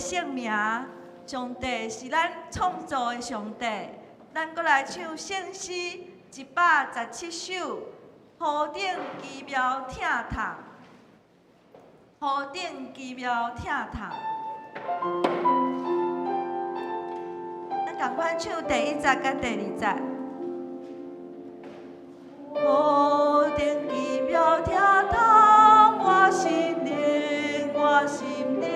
圣名，上帝是咱创造的上帝。咱搁来唱圣诗117首，头顶奇妙疼痛，头顶奇妙疼痛。咱共款唱第1节甲第2节。头顶奇妙疼痛，我心灵，我心灵。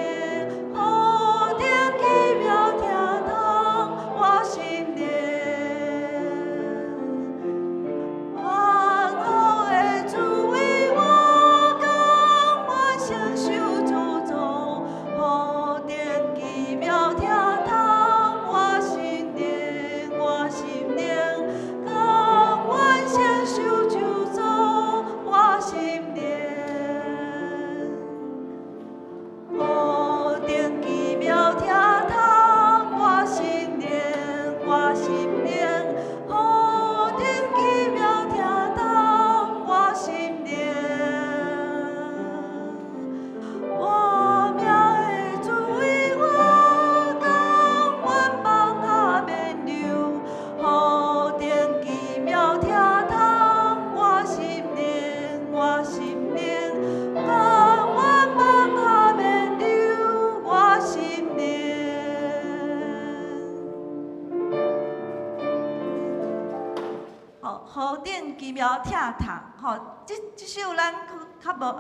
头顶奇妙疼痛，吼，这首咱较无较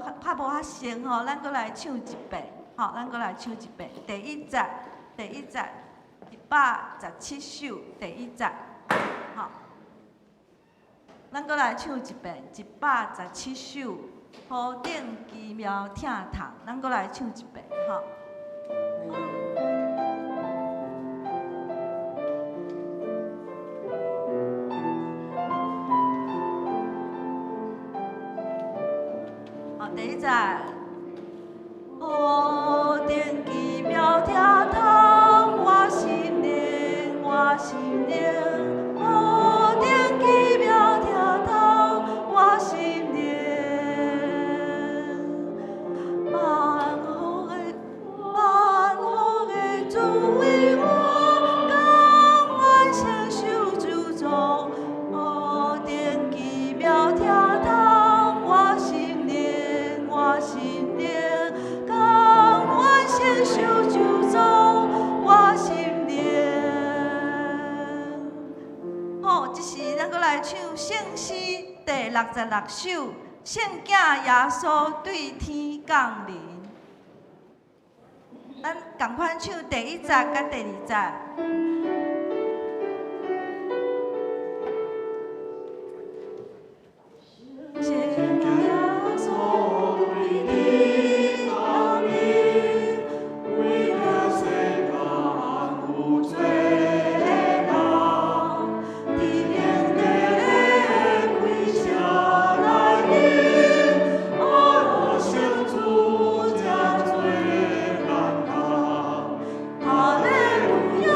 熟吼，咱搁来唱一遍，吼，咱搁来唱一遍。第1节117首，第1节，吼，咱搁来唱一遍117首，头顶奇妙疼痛，咱搁来唱一遍，吼。 第1节，头顶奇妙疼痛，我心灵，我心灵，头顶奇妙疼痛，我心灵。万福的主为我甘愿承受主宗，头顶奇妙疼痛，我心。 我心灵，甘愿承受主宗，我心灵。好，这是咱搁来唱圣诗第66首《圣囝耶稣对天降临》。咱共款唱第1节甲第2节。 哈利路亚。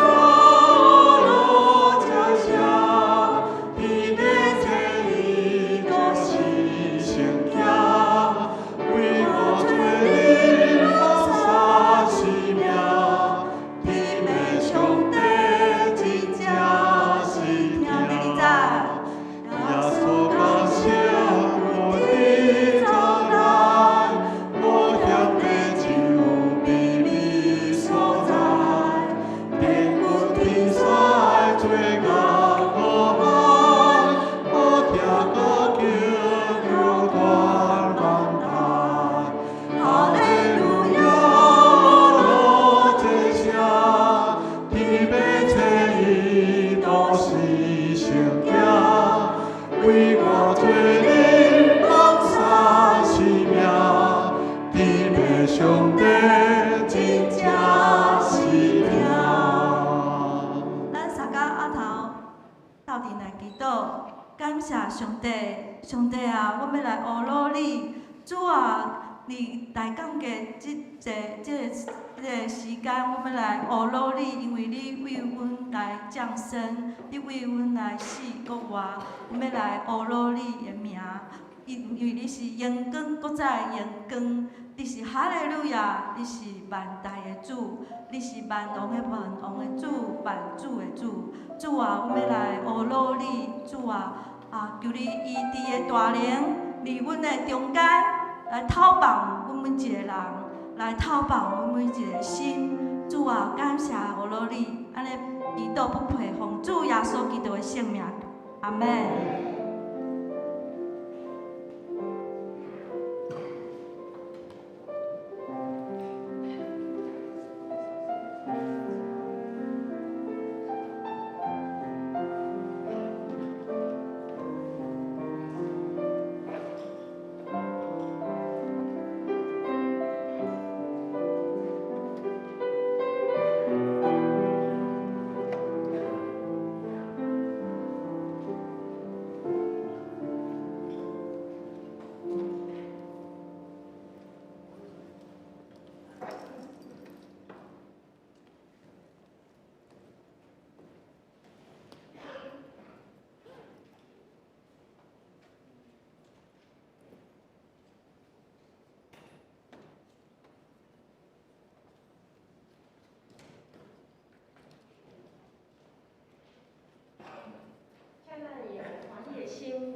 感谢上帝，上帝啊，我要来学努你。主啊，你来讲嘅这个时间，我要来学努你，因为你为阮来降生，你为阮来死国活，我要来学努你的名。因为你是阳光，搁再阳光，你是哈利路亚，你是万代的主，你是万王的万王的主，万主的主。主啊，我要来学努你，主啊，求你以你的大能，伫阮的中间来透放阮每一个人，来透放阮每一个心。主啊，感谢学努你，安尼祈祷不配，奉主耶稣基督的圣名，阿门。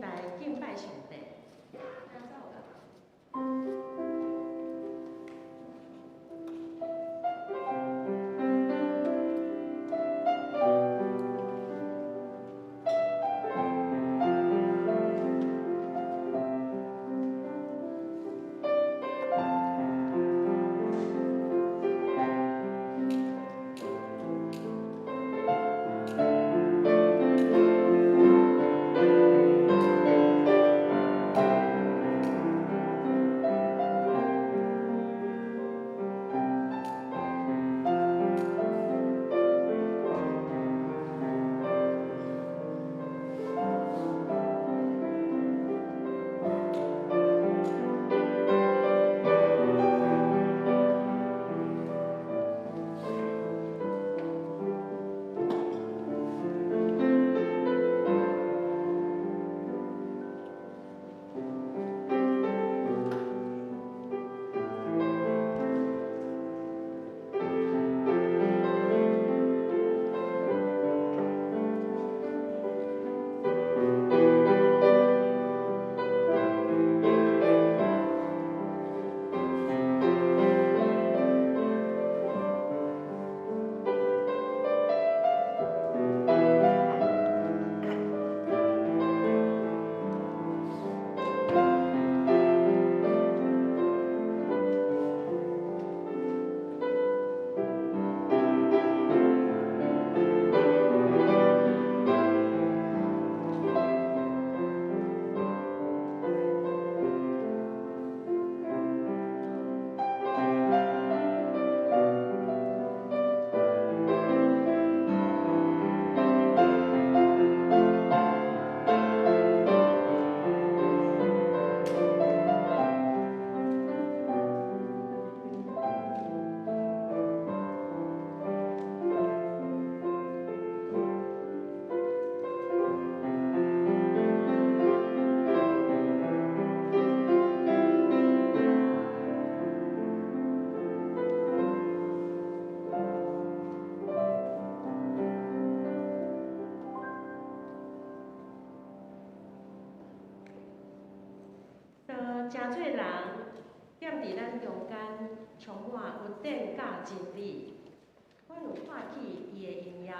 来敬拜上帝。真侪人踮伫咱中间，充满有典甲真理。阮有看起伊的荣耀，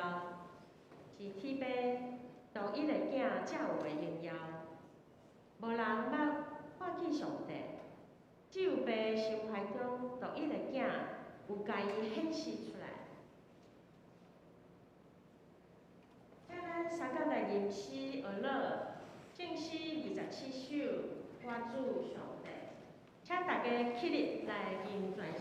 是天父独一个囝才有的荣耀。无人捌看起上帝，只有爸心怀中独一个囝有家己显示出来。请咱三甲来吟诗学乐，正诗27首。我主上帝，请大家起立来吟全首。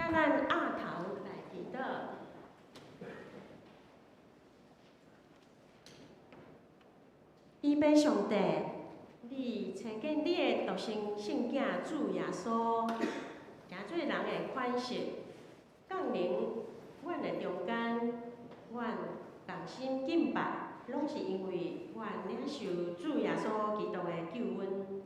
请咱额头来祈祷。慈悲上帝，你呈现你的独生圣子主耶稣，诚做人的款式，降临阮的中间，阮同心敬拜，拢是因为阮领受主耶稣基督的救恩。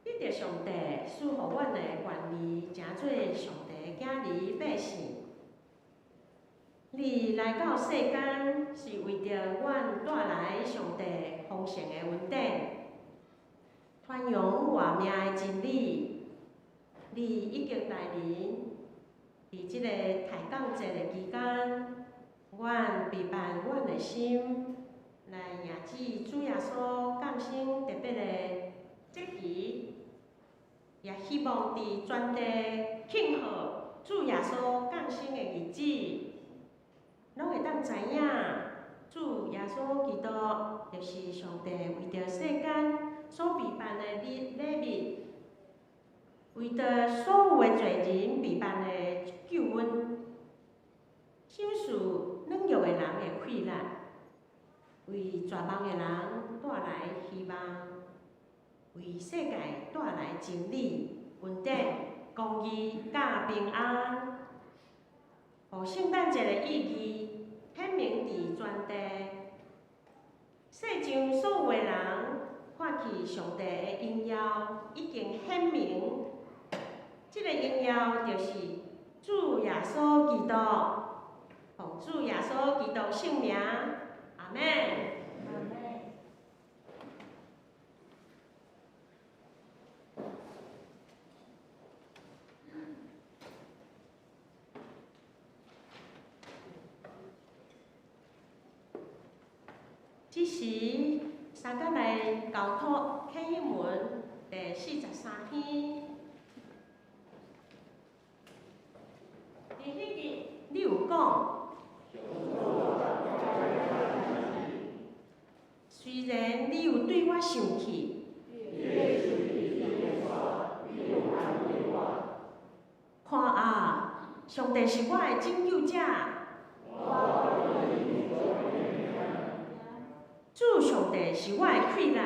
得着上帝赐予阮的愿意，诚做上帝的囝儿百姓。你来到世间，是为着阮带来上帝丰盛的恩典，传扬活命的真理。你已经来临，伫即个抬杠节的期间，阮陪伴阮的心，来迎接主耶稣降生特别的节期，也希望伫全地庆贺主耶稣降生的日子。拢会当知影，主耶稣基督就是上帝为着世间所备办的礼物，为着所有的罪人备办的救恩，享受软弱的人的快乐，为绝望的人带来希望，为世界带来真理、恩典、公义、甲平安。互圣诞节的意义显明伫全地，世上所有的人看去上帝的荣耀已经显明。这个荣耀就是主耶稣基督，奉主耶稣基督圣名，阿门。这时，三甲来交托启应文第43篇。伫迄日，你有讲，虽然你有对我生气，看啊，上帝是我的拯救者。主上帝是我的快乐，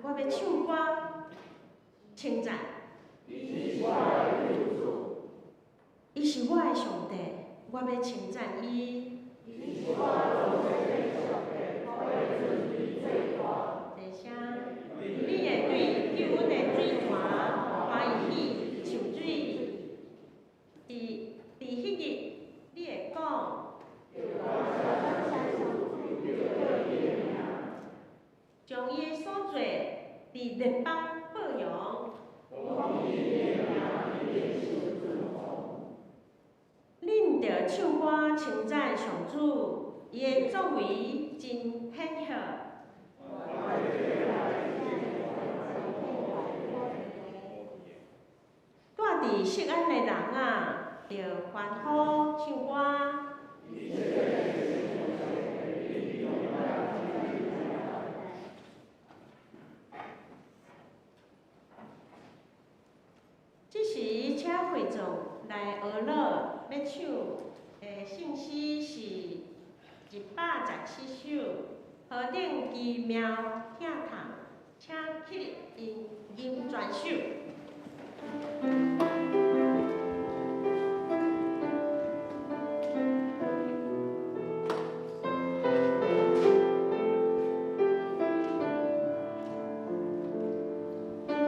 我要唱歌称赞。伊是我的上帝，我要称赞伊。第声，你会对救恩的水泉欢喜受水。伫迄日，你会讲。将伊的所做伫列邦报扬，恁着唱歌称赞上主，伊的作为真显赫。住伫锡安的人啊，着欢呼唱歌。这时，请会众来学乐，要唱的圣诗是117首，何等奇妙听堂，请起立吟全首。我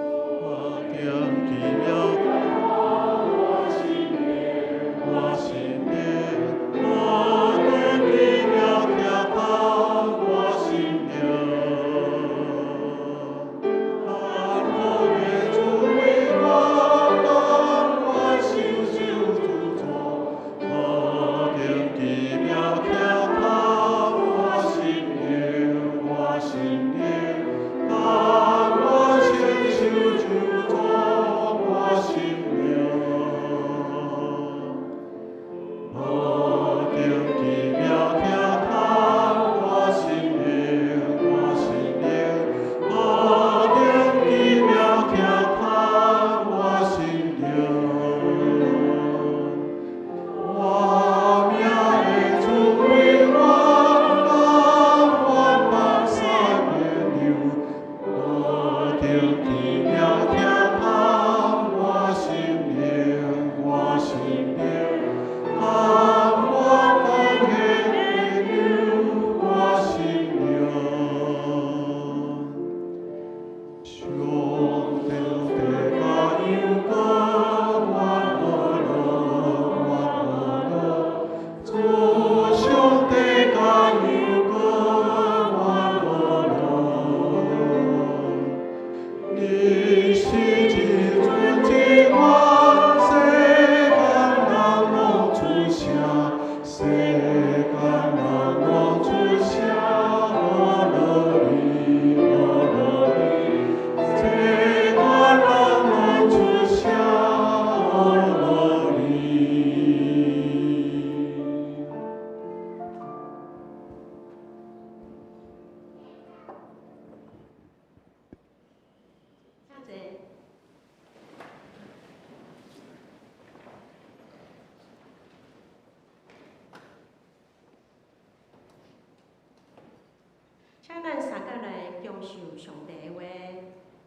请咱三个来恭受上帝的话，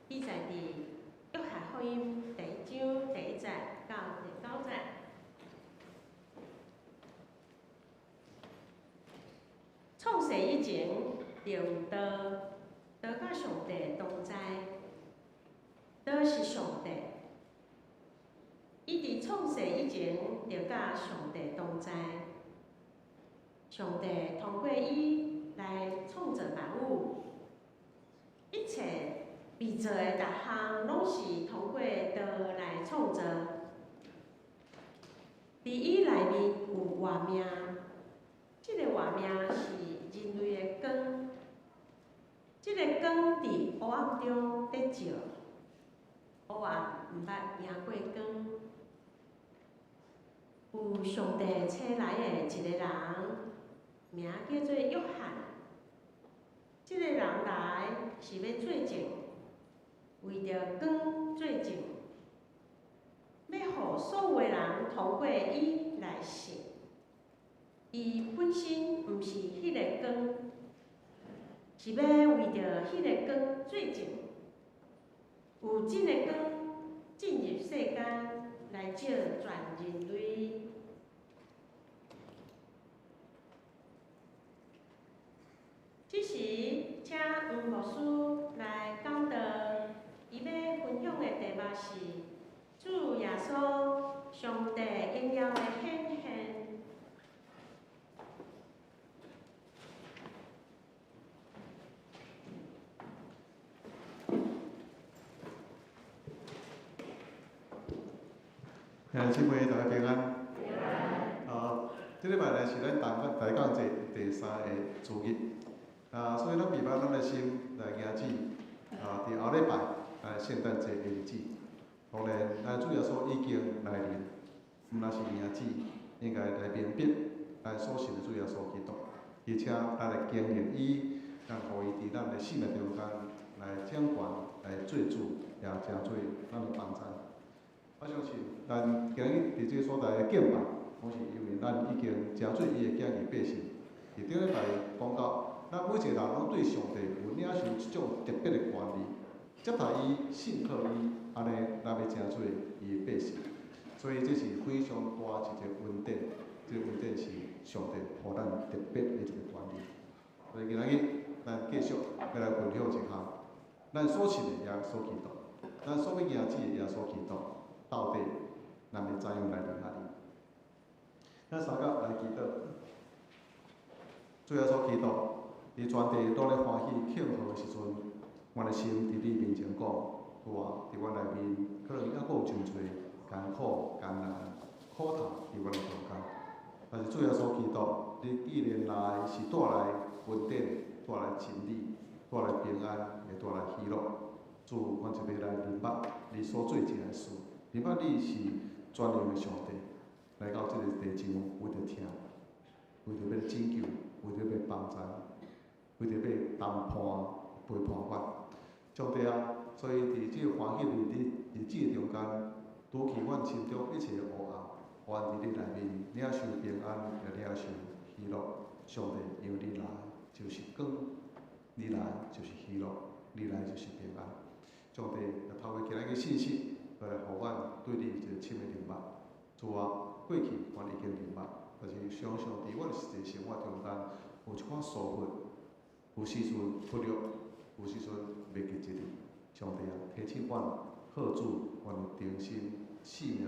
记载伫约翰福音第1章第1节到第9节。创世以前，就有道，道甲上帝同在，道是上帝。伊伫创世以前，就甲上帝同在。上帝通过伊来创造万物，一切被造的逐项拢是通过道来创造。伫伊内面有活命，即个活命是人类的光。即个光伫黑暗中在照，黑暗毋捌赢过光。有上帝找来的一个人，名叫做约翰。即个人来是要做证，为着光做证，要互所有的人通过伊来信。伊本身毋是迄个光，是要为着迄个光做证，有真个光进入世间来照全人类。即时，请黄牧师来讲道，伊要分享的题目是主耶稣上帝荣耀的显现。姊妹大家平安。即礼拜呢是咱大讲节第3个主日，所以咱明白咱的心来迎旨，伫后礼拜圣诞节的日子，当然咱主耶稣已经来临，毋若是迎旨，应该来明白咱所信的主耶稣基督，而且咱来经历伊，让互伊伫咱的生命中间来掌权、来做主，也成做咱的帮助。我相信，咱今日伫即所在的敬拜，拢是因为咱已经真做伊的囝儿百姓。伫顶礼拜讲到，咱每一个人拢对上帝有领受一种特别的权利，接待伊、信靠伊，安尼咱要真做伊的百姓。所以这是非常大一个恩典，这个恩典是上帝互咱特别的一个权利。所以今日咱继续要来分享一项，咱所信的耶稣基督，咱所要迎旨的耶稣基督。到底咱要怎样来领下哩？咱三个来祈祷，主耶稣基督，伫全地都咧欢喜庆贺的时阵，阮的心伫你面前讲，主啊，伫阮内面可能还阁有真侪艰苦、艰难、苦痛伫阮的中间。但是主耶稣基督，你既然来是带来恩典、带来真理、带来平安，会带来喜乐。主，阮就要来明白你所做这件事。明白你是全能的上帝，来到这个地上，为着听，为着要拯救，为着要帮助，为着要谈判、陪伴阮。上帝啊，所以伫这个欢喜日子的中间，除去阮心中一切的黑暗，愿伫你内面领受平安，也领受喜乐。上帝，因为你来就是光，你来就是喜乐，你来就是平安。上帝，也透过今日的信息。来，互阮对你一个深的明白。主啊，过去阮已经明白，但是常常伫阮的实际生活中间，有一寡疏忽，有时阵忽略，有时阵袂记责任。上帝啊，提醒阮好主，阮有重新生命，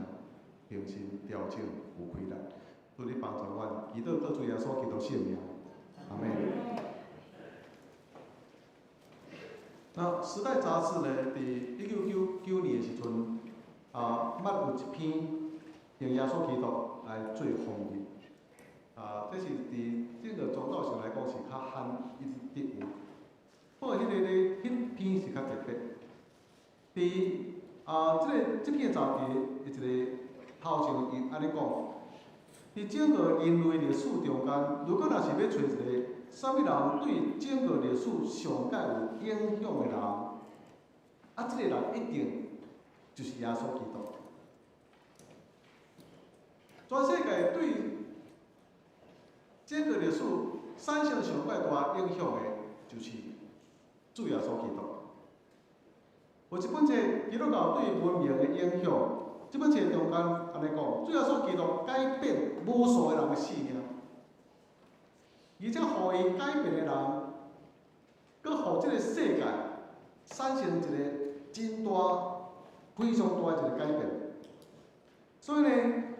重新调整有开力。主你帮助阮，祈祷靠主耶稣基督圣名，阿门。那《时代》杂志呢，伫1999年的时阵，捌有一篇用耶稣基督来做封面，这是伫整个宗教上来讲是较罕一有。不过迄篇是较特别，伫这篇杂志的一个头前伊安尼讲，伫整个人类历史中间，如果若是要找一个啥物人对整个历史上界有影响的人，这个人一定就是耶稣基督。全世界对整个历史产生上界大影响的，就是主耶稣基督。有一本册基督教对文明的影响，这本册中间安尼讲，主耶稣基督改变无数个人的性命，而且互伊改变的人，佮互这个世界产生一个真大、非常大的一个改变。所以呢，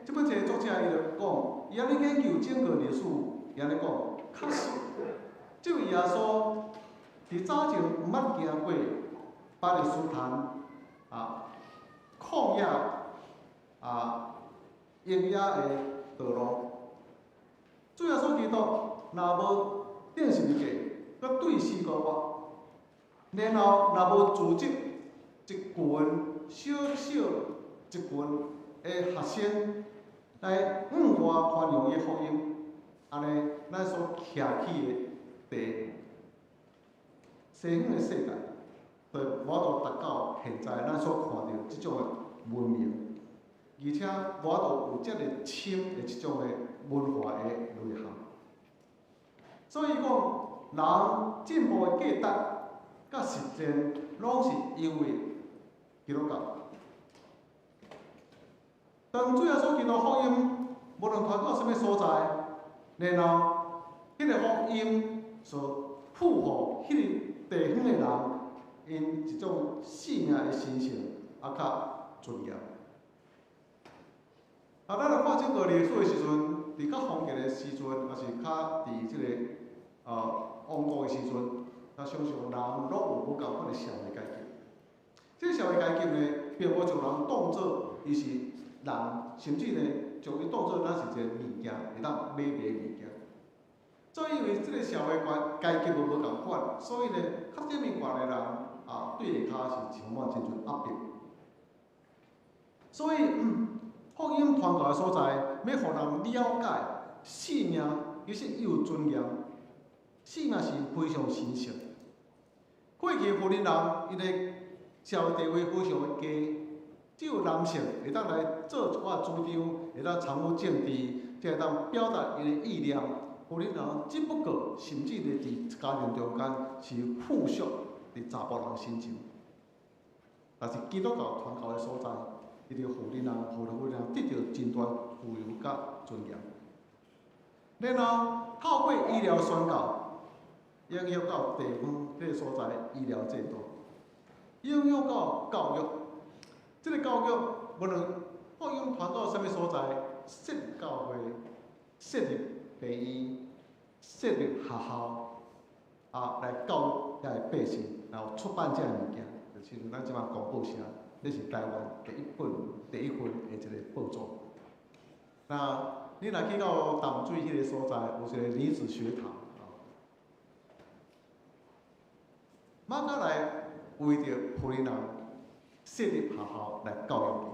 这本册作者伊就讲，伊安尼研究整个历史，伊安尼讲，确实，这位耶稣伫早前毋捌行过巴勒斯坦旷野曠野的道路。主耶稣基督若无定十字架，佮对死过活，然后若无组织一群小一群的学生来向外传扬伊福音，安尼咱所徛起的地，西方的世界，就无法度达到现在咱所看到即种的文明，而且无法度有遮个深的即种的文化的内涵。所以讲，人进步的价值甲实践，拢是因为基督教。当主耶稣基督福音无论传到什么所在，然后迄个福音所符合迄个地方的人，因一种性命的神性，较尊严。咱来看整个历史的时阵，伫较封建的时阵，也是较伫即个王国的时阵，咱相信人拢有无共款的社会阶级。这个社会阶级呢，并无将人当作伊是人，甚至呢，将伊当作咱是一个物件，会当买卖物件。正因为这个社会阶级无共款，所以呢，较顶面悬的人对下骹是充满真侪压迫。所以，福音传教的所在，要互人了解性命其实伊有尊严，性命是非常神圣。过去福人人，伊的社会地位非常的低。只有男性会当来做一寡主张，会当参与政治，才会当表达伊的意念。有人只不过甚至伫家庭中间是附属伫查甫人身上。但是基督教传教的所在，伊就互人得到真大自由甲尊严。然后透过医疗宣教，影响到地方这个所在医疗制度，影响到教育。这个教育，无论福音传到什么所在，设立教会、设立病院、设立学校，来教育遐个百姓，然后出版这物件，就亲像咱即马公报社，这是台湾第一份的一个报纸。那你若去到淡水迄个所在，有一个女子学堂，马甲来为着福音人设立学校来教育伊，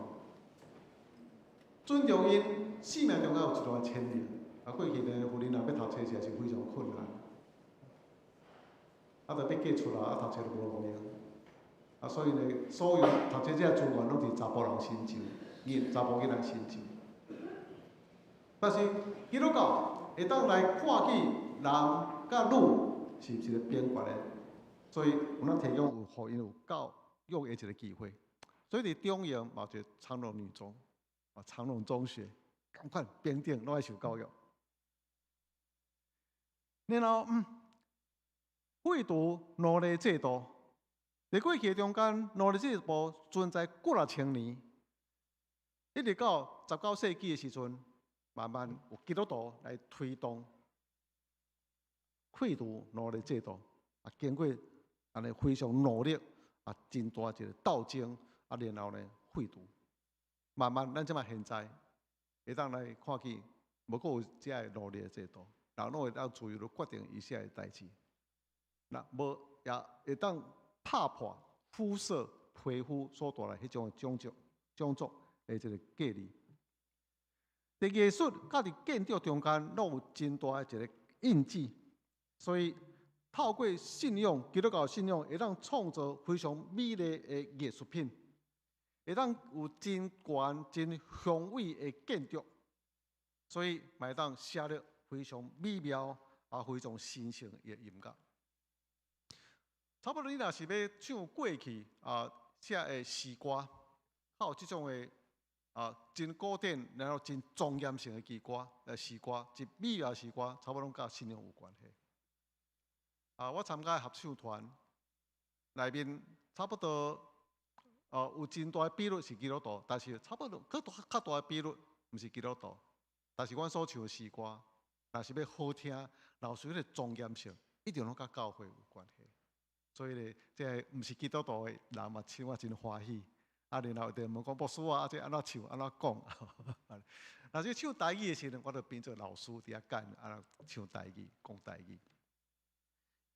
尊重因生命中间有一段潜力。过去呢，福音人要读册实在是非常困难，就要嫁出来，读册都无路用。所以呢，所有读册这资源拢伫查甫人身上，查甫囡仔身上。但是基督教会当来看起人甲女是一个边缘的，所以有咱提供有互因有教育的一个机会。所以伫中央嘛，就长荣女中、长荣中学，赶快边顶拢爱受教育。然后，废除奴隶制度，在过去中间，奴隶制度存在几啊千年，一直到19世纪的时阵，慢慢有基督徒来推动废除奴隶制度，经过安尼非常努力，真大一个斗争。然后呢，废除，慢慢咱即马现在会当来看起，无阁有遮个奴隶制度，人拢会当自由地决定伊遐个代志。那无也会当拍破肤色、皮肤所带来迄种种族的一个隔离。伫艺术甲伫建筑中间，拢有真大的一个印记，所以透过信仰，基督教信仰会当创造非常美丽的艺术品。会当有真悬、真雄伟的建筑，所以嘛会当写了非常美妙非常神圣的音乐。差不多你若是要唱过去写的诗歌，还有即种的真古典，然后真庄严性的诗歌，即美妙诗歌，差不多拢甲信仰有关系。我参加合唱团，内面差不多有真大的比率是基督徒，但是差不多较大的比率毋是基督徒。但是阮所唱的诗歌，若是要好听，老师迄个庄严性，一定拢甲教会有关系。所以咧，即个毋是基督徒的人嘛，唱啊真欢喜。然后就问讲牧师这安怎唱，安怎讲？若是唱台语的时阵，我就变做老师伫遐教安怎唱台语、讲台语。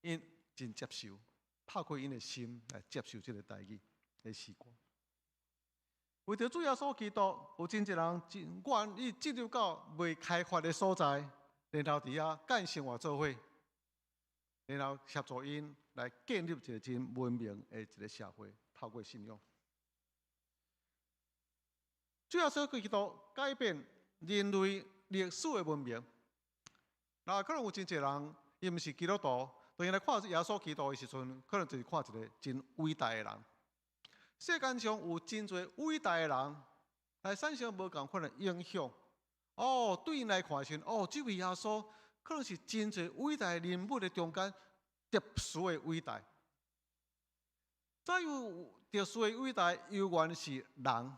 因真接受，拍开因的心来接受这个台语的诗歌。为着主耶稣基督，有真侪人真愿意进入到未开发的所在，然后伫遐干生活做伙，然后协助因来建立一个真文明的一个社会，透过信仰。主耶稣基督改变人类历史的文明。那可能有真侪人，伊毋是基督徒，当伊来看耶稣基督的时阵，可能就是看一个真伟大的人。世间上有真侪伟大的人，来产生无共款的影响。对因来看时，这位耶稣可能是真侪伟大的人物的中间特殊的伟大。再有特殊的伟大，犹原是人。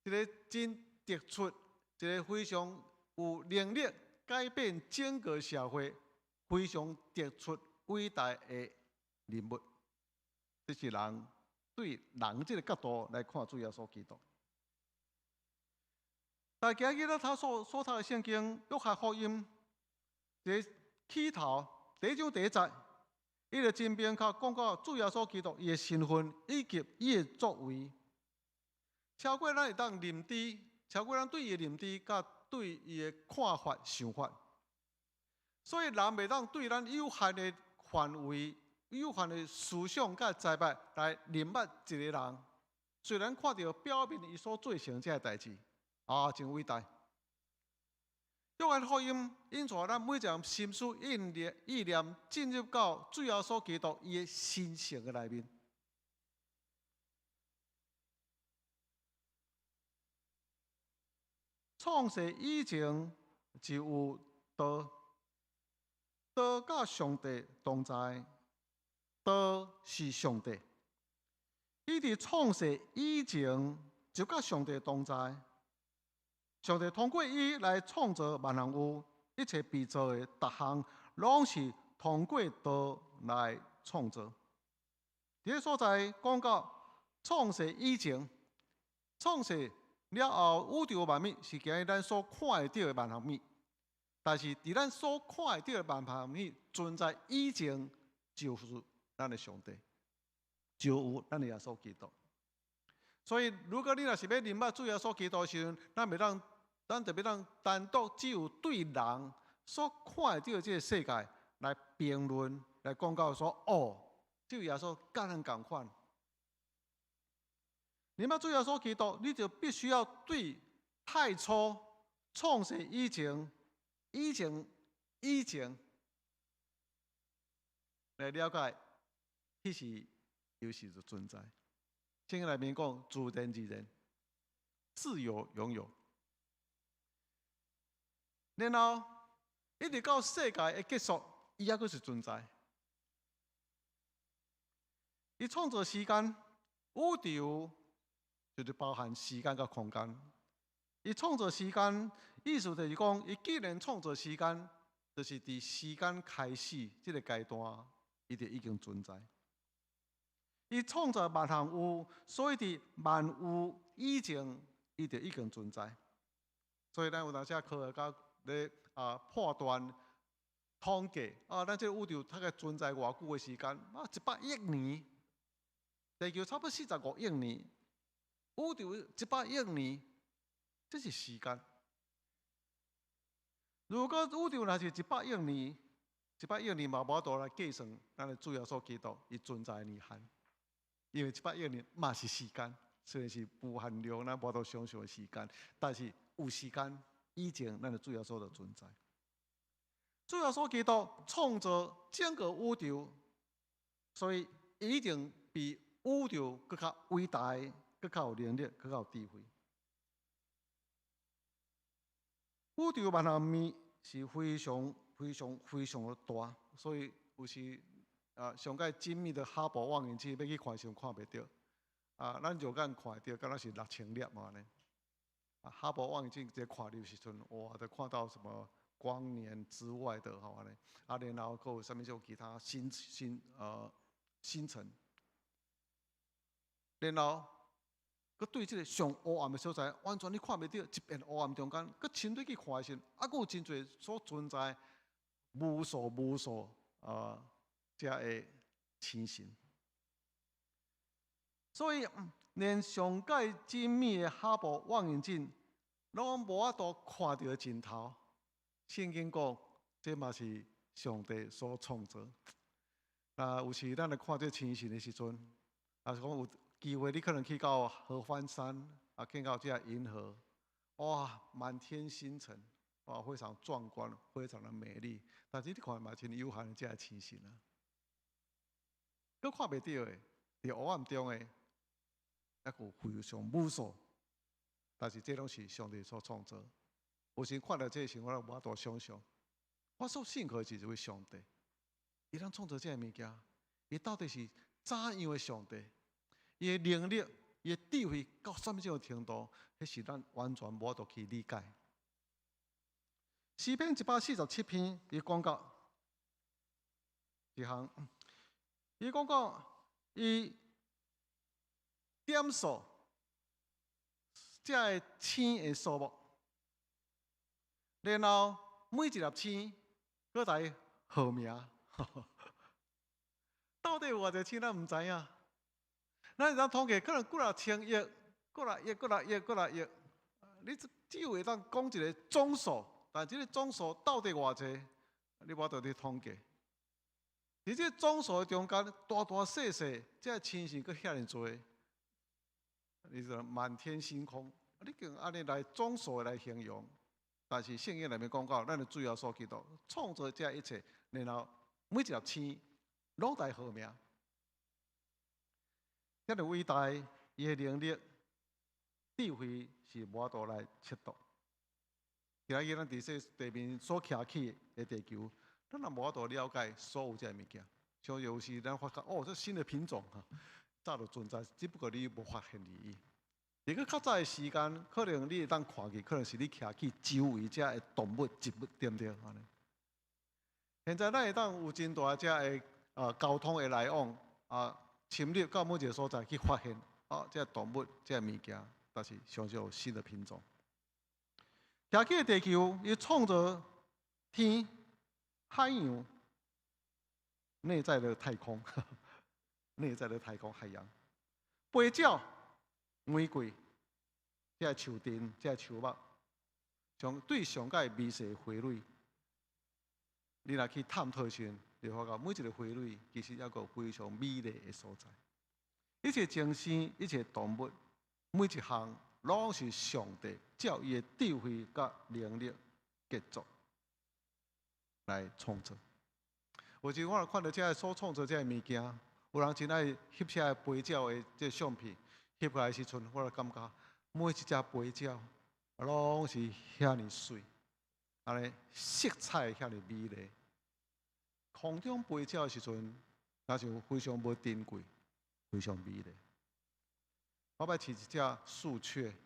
一个真突出，一个非常有能力改变整个社会、非常突出伟大的人物。这是人对人这个角度来看主耶稣基督。大家记得他所读的圣经《约翰福音》第起头第1章第1节，伊就真明确讲到主耶稣基督伊的身份以及伊的作为。超过咱会当认知，超过咱对伊的认知，甲对伊的看法、想法。所以人袂当对咱有限的范围、有限的思想甲知识来认捌一个人。虽然看到表面伊所做成这代志，真伟大。约翰福音引带咱每一个心思意念进入到主耶稣基督伊的神性的内面。创世以前就有道，道甲上帝同在，道是上帝。伊伫创世以前就甲上帝同在，上帝通过伊来创造万事物，一切被造的各项，拢是通过道来创造。伫个所在讲到创世以前，创世了后，宇宙万物是今日咱所看会到的万事物，但是伫咱所看会到的万事物存在以前，就是咱的上帝，就有咱的耶稣基督。所以，如果你若是要认捌主耶稣基督的时阵，咱就要当单独只有对人所看会到的这个世界来评论，来讲到说，这位耶稣甲咱同款。你要主耶稣基督，你就必须要对太初创世以前来了解，迄时有时就存在。圣经内面讲自然而然，自有永有。然后一直到世界的结束，伊还阁是存在。伊创造时间、宇宙。就是包含时间甲空间。伊创造时间，意思就是讲，伊既然创造时间，就是伫时间开始这个阶段，伊就已经存在。伊创造万事物，所以伫万物以前，伊就已经存在。所以咱有当时科学家咧判断统计咱这个宇宙大概存在偌久的时间？100亿年，地球差不多45亿年。宇宙100亿年，这是时间。如果宇宙若是100亿年，100亿年嘛无法度来计算咱的主耶稣基督伊存在的年限，因为100亿年嘛是时间，虽然是无限量咱无法度想象的时间，但是有时间以前咱的主耶稣就存在。主耶稣基督创造整个宇宙，所以伊一定比宇宙更较伟大、更较有能力、更较有智慧。宇宙万有面是非常的大，所以有时上界精密的哈勃望远镜要去看上看袂到。咱肉眼看到，敢若是6000粒嘛呢？哈勃望远镜在看的时阵，哇，就看到什么光年之外的，好安尼。然后还有什么种其他星辰，然后佮对这个上黑暗的所在，完全你看袂到，一片黑暗中间，佮深入去看的时，还有真侪所存在无数这个星星。所以，连上界精密的哈勃望远镜，拢无法度看到尽头。圣经讲，这嘛是上帝所创造。有时咱来看这星星的时阵，讲有机会，你可能去到合欢山，见到这银河，哇，满天星辰，哇，非常壮观，非常的美丽。但是你看嘛，真有限的这星星啊，佮看袂到的，伫黑暗中的。还有非常无数，但是这拢是上帝所创造。有时看到这时，我无法度想象，我所信靠的是一位上帝，伊通创造这个物件，伊到底是怎样的上帝？伊的能力、伊的智慧到什么种程度，迄是咱完全无法度去理解。诗篇147篇，伊讲到一项，伊讲到伊。点数，这个星的数目，然后每一粒星，搁来号名。到底有偌侪星，咱唔知影。咱会当统计，可能几啊千亿、几啊亿。你只有会当讲一个总数，但这个总数到底偌侪，你无法度去统计。伫这总数中间，大大细细，这星星搁遐尼多。你说满天星空，你用安尼来总数来形容，但是圣经里面讲到，咱的主要所记到创造这一切，然后每一粒星拢在号名，遐个伟大，伊的能力、智慧是无法度来测度。今日咱伫这地面所徛起的地球，咱也无法度了解所有这物件。像有时咱发觉，这新的品种哈。早就存在，只不过你无发现而已。而个较早的时间，可能你会当看见，可能是你徛去周围遮的动物、植物，对不对？安尼。现在咱会当有真大遮的交通的来往侵入到每一个所在去发现这动物、这物件，但是相信有新的品种。徛起的地球，伊创造天、海洋、内在的太空。内在的太空海洋，飞鸟、玫瑰，这树丁、这树木，对上界微细的花蕊，你若去探讨时，你会发觉每一个花蕊其实有个非常美丽的所在。一切精神、一切动物，每一项拢是上帝照伊的智慧甲能力结作来创造。有时我看到这所创造这物件。有人真爱翕写飞鸟的这相片，翕过来时阵，我就感觉每一只飞鸟拢是遐尼水，安尼色彩遐尼美丽。空中飞鸟的时阵，那就非常无珍贵，非常美丽。我捌饲一只树雀，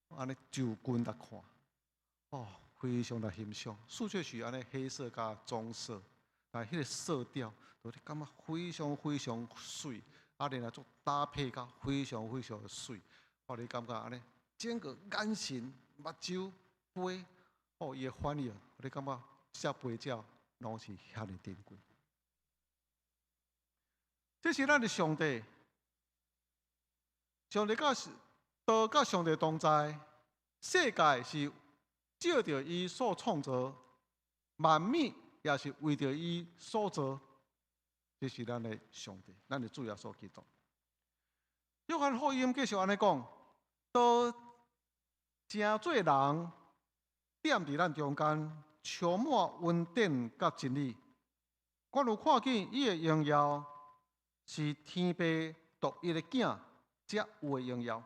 安尼就近来看，非常的欣赏。树雀是安尼黑色加棕色。迄个色调，就你感觉非常水，然后做搭配甲非常的水，你感觉安尼，整个眼神、目睭、飞，伊的反应，你感觉这飞鸟拢是遐尼珍贵。这是咱的上帝，上帝甲上帝同在，世界是照着伊所创造，万物。也是为着伊所造，这是咱的上帝，咱的主要所基督。约翰福音继续安尼讲，都真多人踮伫咱中间，充满恩典甲真理。阮有看见伊的荣耀是天父独一的囝才有的荣耀。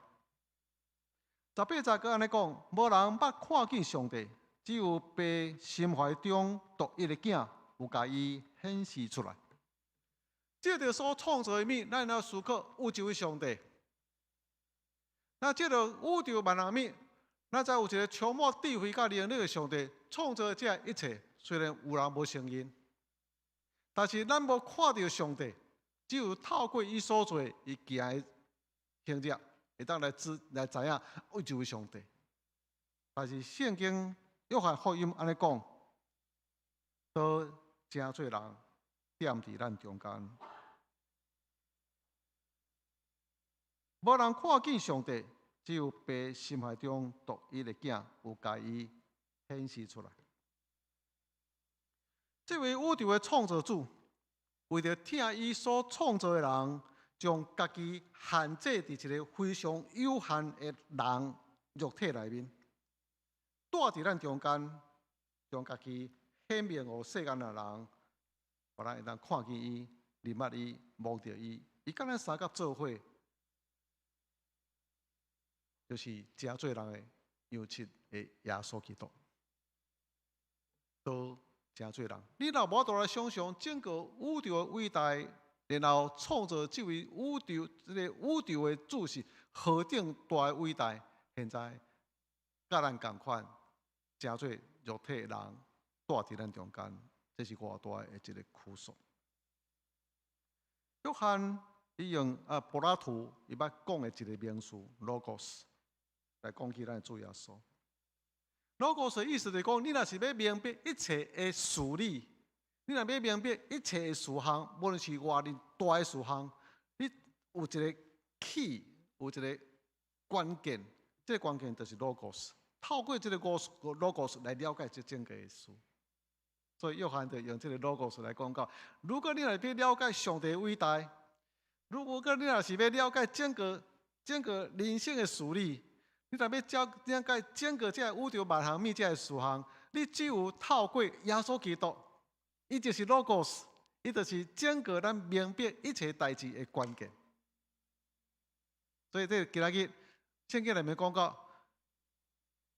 18节搁安尼讲，无人捌看见上帝，只有爸心怀中独一的囝有甲伊显示出来。这个所创造的物，咱要思考宇宙的上帝。那这个宇宙万人物，咱才有一个充满智慧甲能力的上帝创造这一切。虽然有人无承认，但是咱无看到上帝，只有透过伊所做伊行的行者，会当来知影宇宙的上帝。但是圣经约翰福音安尼讲，都真侪人踮伫咱中间。无人看见上帝，只有爸心怀中独一的囝有甲伊显示出来。这位宇宙的创造主，为着听伊所创造的人，将家己限制伫一个非常有限的人肉体内面，住伫咱中间，将家己显明予世间的人，互咱会当看见伊、认捌伊、摸着伊，伊甲咱三角做伙。就是真侪人的样式的耶稣基督，都真侪人。你若无度来想象整个宇宙的伟大，然后创造这位宇宙的主是何等大的伟大，现在甲咱同款，真侪肉体的人住伫咱中间，这是偌大的一个苦数。约翰伊用柏拉图伊捌讲的一个名词 logos。来讲起咱的主耶稣，logos的意思就是讲，你若是要明白一切的事理，你若要明白一切的事项，无论是偌尔大的事项，你有一个 key， 有一个关键，这个关键就是 logos。透过这个 logos 来了解这整个的事，所以约翰就用这个 logos 来讲到：如果你若要了解上帝的伟大，如果你若是要了解整个人生的事理，你若要了解整个这宇宙万象物这事项，你只有透过耶稣基督，伊就是 logos， 伊就是整个咱明白一切代志的关键。所以这今日圣经里面讲到，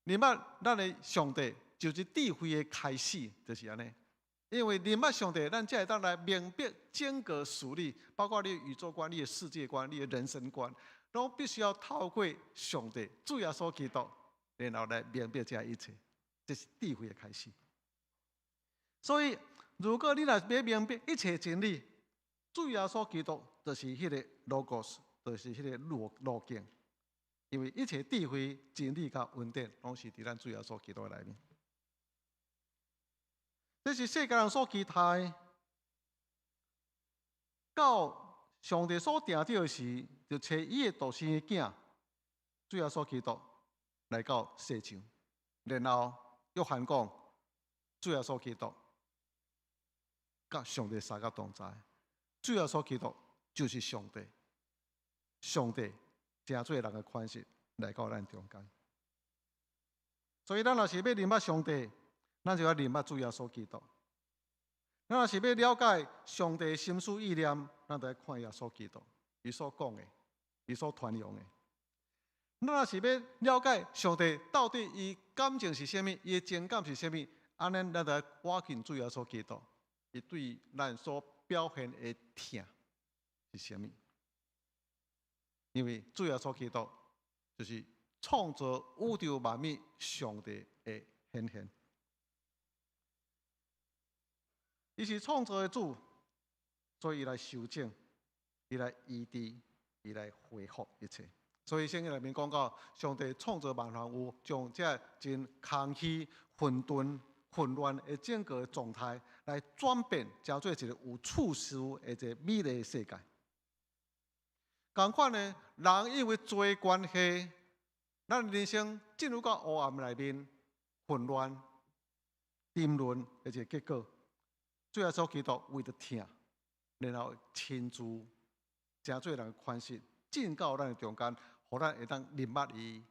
认捌咱的上帝就是智慧的开始，就是安尼。因为认捌上帝，咱才会当来明白整个事理，包括你的宇宙观、你的世界观、你的人生观。都必须要透过上帝主耶稣基督，然后来明白这一切，这是智慧的开始。所以，如果你若要明白一切真理，主耶稣基督就是迄个 logos， 就是迄个路径。因为一切智慧、真理甲稳定，拢是伫咱主耶稣基督内面。这是世界人所期待，到上帝所定定的时。就找伊的独生的囝，主耶稣基督来到世上，然后约翰讲，主耶稣基督甲上帝三角同在，主耶稣基督就是上帝，上帝真侪人的款式来到咱中间。所以咱若是要认捌上帝，咱就要认捌主耶稣基督。咱若是要了解上帝的心思意念，咱就要看耶稣基督。伊所讲的，伊所传扬的，咱若是要了解上帝到底伊感情是啥物，伊的情感是啥物，安尼咱就挖紧主耶稣基督，伊对咱所表现的疼是啥物？因为主耶稣基督就是创造宇宙万物上帝的显现，伊是创造的主，所以伊来修正。伊来医治，伊来恢复一切。所以圣经里面讲到，上帝创造万象有，将这真空虚、混沌、混乱的整个状态来转变，成做一个有处事的一个美丽的世界。同款呢，人因为罪的关系，咱人生进入到黑暗内面，混乱、沉沦的一个结果。主耶稣基督为着疼，然后亲自。真侪人款式进到咱的中间，互咱会当认捌伊，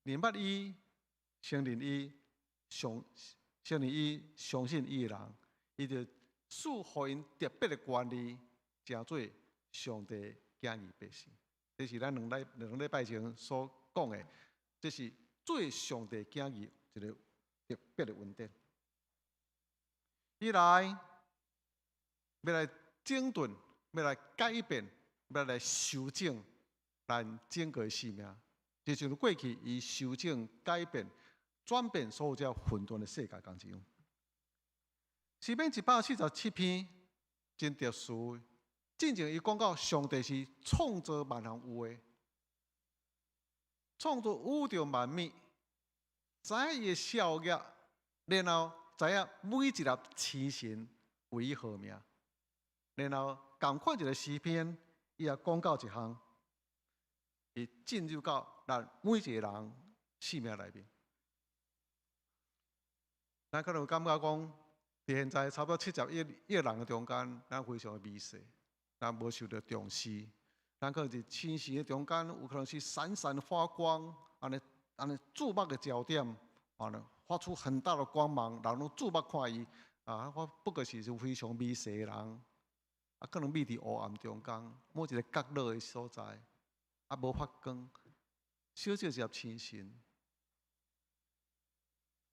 认捌伊，承认伊，相信伊的人，伊就赐予因特别的权利，成做上帝敬意百姓。这是咱两礼拜前所讲的，这是做上帝敬意一个特别的恩典。伊来要来整顿，要来改变，要来修正咱整个生命，就像过去伊修正、改变、转变所有这混沌的世界共一样。诗篇147篇真特殊，真正伊讲到上帝是创造万行有的，创造宇宙万物，知影伊的效业，然后知影每一粒星星为伊号名，然后同款一个诗篇，伊也讲到一项，伊进入到咱每一个人生命内面。咱可能有感觉讲，伫现在差不多71亿人的中间，咱非常的微细，咱无受到重视。咱可能是星星的中间，有可能是闪闪发光，安尼注目的焦点，发出很大的光芒，人拢注目看伊。我不过是非常微细的人，可能秘伫黑暗中间，某一个角落的所在，无发光，小小一粒星星。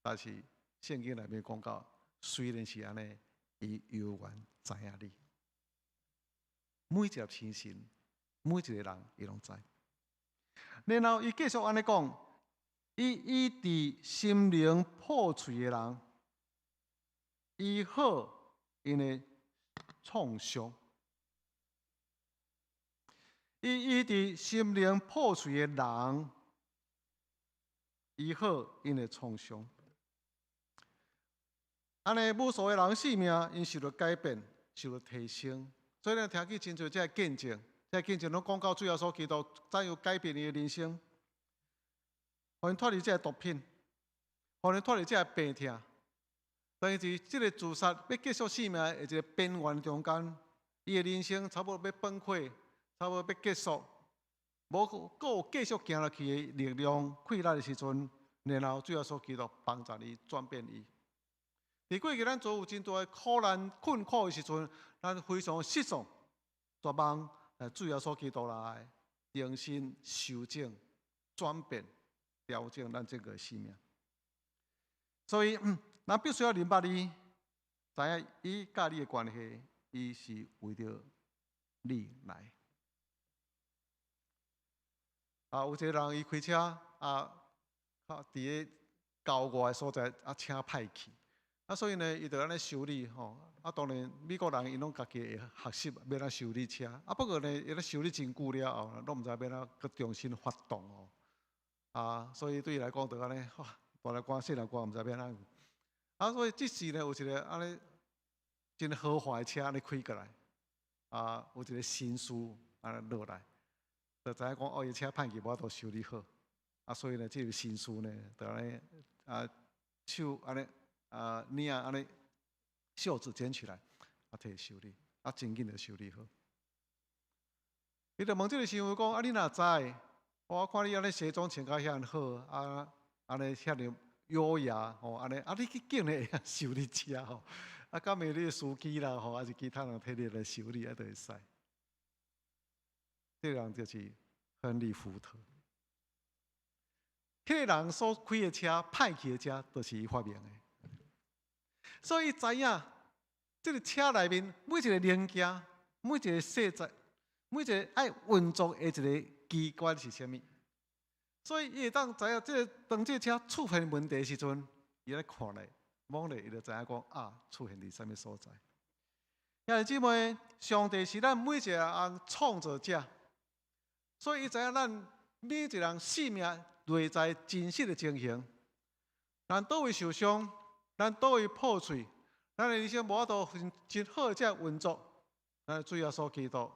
但是圣经内面讲到，虽然是安尼，伊永远知影你。每一粒星星，每一个人，伊拢知。然后伊继续安尼讲。伊伫心灵破碎的人，医好因的创伤；伊伫心灵破碎的人，医好因的创伤。安尼，无数的人生命因受到改变，受到提升。所以咱听见真侪这见证，这见证拢讲到最后所基督怎样改变伊的人生。互因脱离这毒品，互因脱离这病痛，但是这个自杀要结束生命的一个边缘中间，伊的人生差不多要崩溃，差不多要结束，无阁有继续行落去的力量溃烂的时阵，然后最后所基督帮助伊转变伊。伫过去咱做有真多苦难困苦的时阵，咱非常失望、绝望，最后所基督来重新修正、转变。调整咱整个生命，所以咱必须要明白你，知影伊甲你的关系，伊是为着你来。有一个人伊开车伫个郊外的所在车歹去，所以呢，伊就安尼修理吼。当然美国人因拢家己会学习要怎修理车，不过呢，伊咧修理真久了后，拢毋知要怎去重新发动哦。所以对伊来讲，就安尼，大力关、细力关，毋知要安怎。所以即时呢，有一个安尼真豪华的车安尼开过来，有一个新师安尼落来，就知影讲伊车歹去，无法度修理好。所以呢，这个新师呢，就安尼手安尼领安尼袖子捡起来，摕修理，真紧就修理好。伊就问这个师傅讲：你哪知？我看你安尼西装穿甲遐好，安尼遐尼优雅，安尼，你去竟然会修理车吼？敢会你司机啦，还是其他人替你来修理，就会使。这个人就是亨利·福特。迄个人所开的车，歹去的车，就是伊发明的。所以伊知影，这个车内面每一个零件、每一个细节、每一个爱运作的一个机关是啥物？所以伊会当知影，当这车出现问题的时阵，伊咧看咧、望咧，伊就知影讲出现伫啥物所在。兄弟姊妹，上帝是咱每一个人创造者，所以伊知影咱每一个人生命内在真实的情形。咱倒位受伤，咱倒位破碎，咱的人生无法度真好这运作，咱主要所祈祷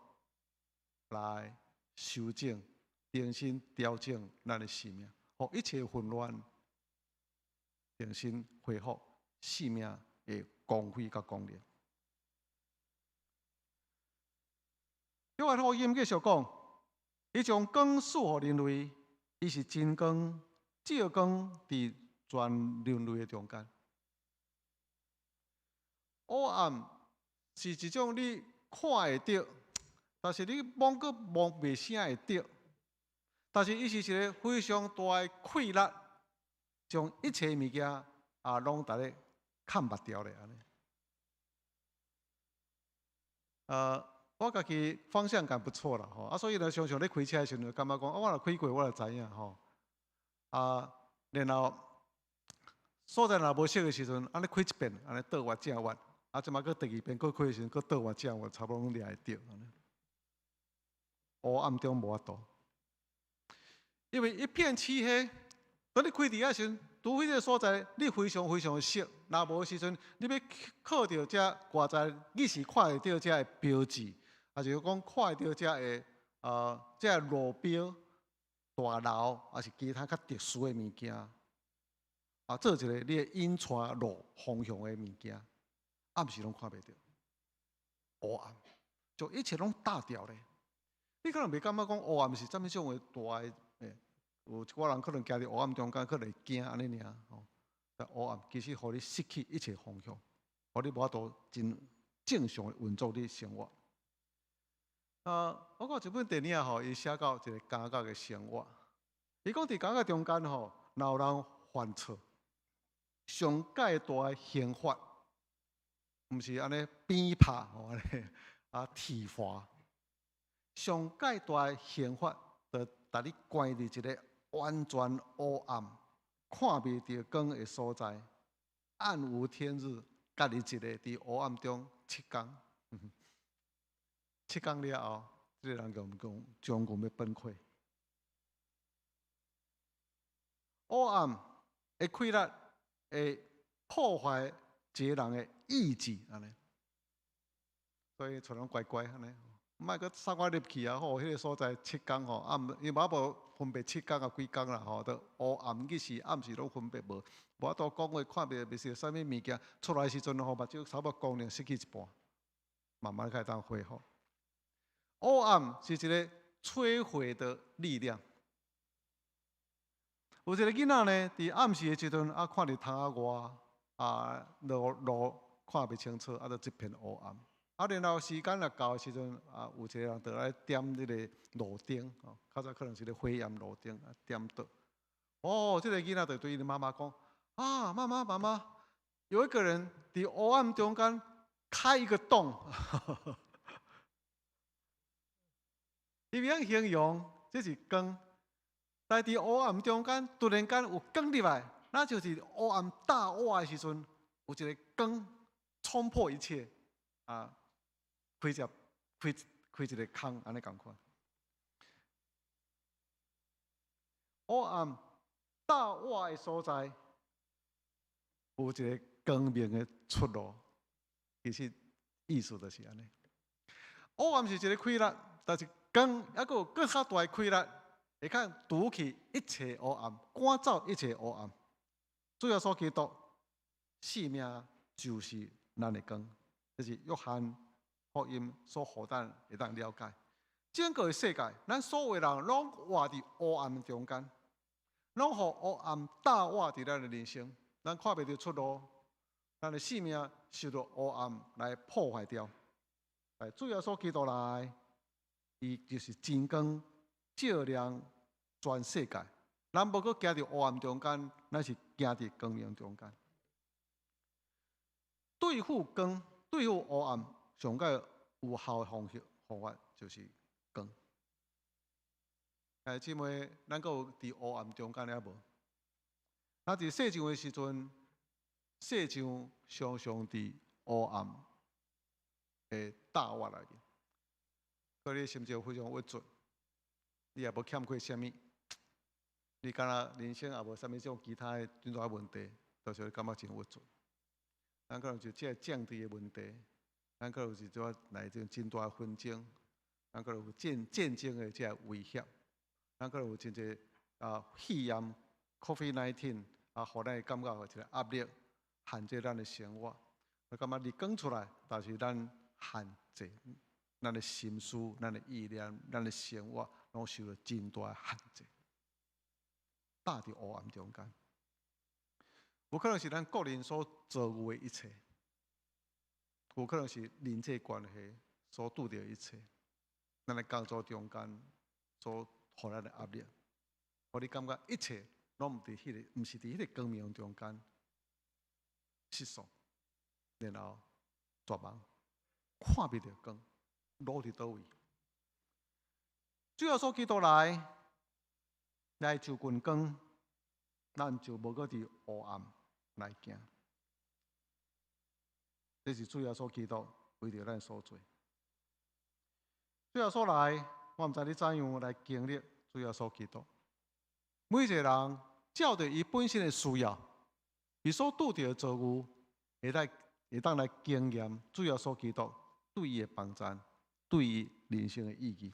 来修正。重新调整咱的生命，互一切混乱重新恢复生命的光辉甲光亮。约翰福音继续讲，伊将光赐予人类，伊是真光，照光伫全人类的中间。黑暗是一种你看会到，但是你摸个摸袂啥会到。但是伊是一个非常大的溃烂，将一切物件拢逐个看目掉咧安尼。我家己方向感不错啦吼，所以呢，常常咧开车的时候，感觉讲，我若开过，我就知影吼。然后所在若无熟的时阵，安尼开一遍，安尼倒弯正弯，即马搁第二遍搁开的时阵，搁倒弯正弯，差不多拢掠会着安尼。黑暗中无法度，因为一片漆黑，当你开伫遐时阵，除非这个所在你非常非常的熟，若无时阵，你要靠着遮外在，你是看会到遮的标志，还是讲看会到遮的遮路标、大楼，还是其他较特殊的物件，做一个你的引带路方向的物件，暗时拢看袂到，黑暗，就一切拢打掉咧。你可能袂感觉讲黑暗是怎么种的大诶，有一寡人可能行伫黑暗中间，可能会惊安尼尔吼。但黑暗其实互你失去一切方向，互你无法度真正常的运作你生活。我看一本电影吼，伊写到一个监狱的生活。伊讲伫监狱中间吼，若有人犯错，上界大的刑罚，毋是安尼鞭拍吼安尼体罚。上界大的刑罚，就把你关伫一个完全黑暗、看袂到光的所在，暗无天日，家己一个伫黑暗中7天，7天了后，这个人将要崩溃。黑暗会溃烂，会破坏一个人的意志安尼，所以找人乖乖安尼。莫搁送我入去啊！吼，迄个所在7天吼，伊嘛无分别7天啊几天啦吼，都黑暗日时暗时拢分别无，无法度讲话看袂是啥物物件，出来时阵吼，目睭差不多功能失去一半，慢慢开始当恢复。黑暗是一个摧毁的力量。有一个囡仔呢，伫暗时的时阵看着窗仔外路看袂清楚，就一片黑暗。然后时间若到的时阵，有一个人就来点迄个路灯，较早可能是个灰暗路灯，点倒。这个囡仔就对伊的妈妈讲：妈妈，有一个人伫黑暗中间开一个洞。伊要形容这是光，但伫黑暗中间突然间有光入来，那就是黑暗大瓦的时阵，有一个光冲破一切开一个空，安尼共款。黑暗大瓦的所在，有一个光明的出路。其实意思就是安尼。黑暗是一个溃烂，但是光还佫有更较大的溃烂，会看堵起一切黑暗，赶走一切黑暗。主耶稣基督生命就是咱的光，这是约翰福音所互咱会当了解。整个世界，咱所有人拢活伫黑暗中间，拢互黑暗大活伫咱的人生，咱看袂到出路，咱的生命受到黑暗来破坏掉。来，主耶稣基督来，伊就是真光，照亮全世界。咱无搁行伫黑暗中间，咱是行伫光明中间。对付光，对付黑暗，上个有效的方法就是光。姊妹，咱搁有伫黑暗中间了无？咱伫细上的时阵，细上常常伫黑暗的大窝内面，可你心情非常郁卒，你也无欠缺啥物，你敢若人生也无啥物种其他的种种问题，就是感觉真郁卒。咱可能就这政治的问题，咱可能是做来种真大的纷争，咱可能有战争的这威胁，咱可能有真侪肺炎 COVID-19 互咱感觉有一个压力，限制咱的生活。我感觉你讲出来，但是咱限制咱的心思、咱的意念、咱的生活，拢受到真大的限制，搭伫黑暗中间。有可能是咱个人所遭遇的一切，有可能是人际关系所拄着一切，咱咧工作中间所互咱的压力，互你感觉一切拢毋是伫迄个光明中间失速，然后绝望，看不着光，路伫倒位？主要所基督来就近光，咱就无搁伫黑暗来行。这是主要所基督为着咱所做。主要所来，我毋知你怎样来经历主要所基督。每一个人照着伊本身的需要，伊所拄着的遭遇，会当来经验主要所基督对伊的帮助，对伊人生的意义。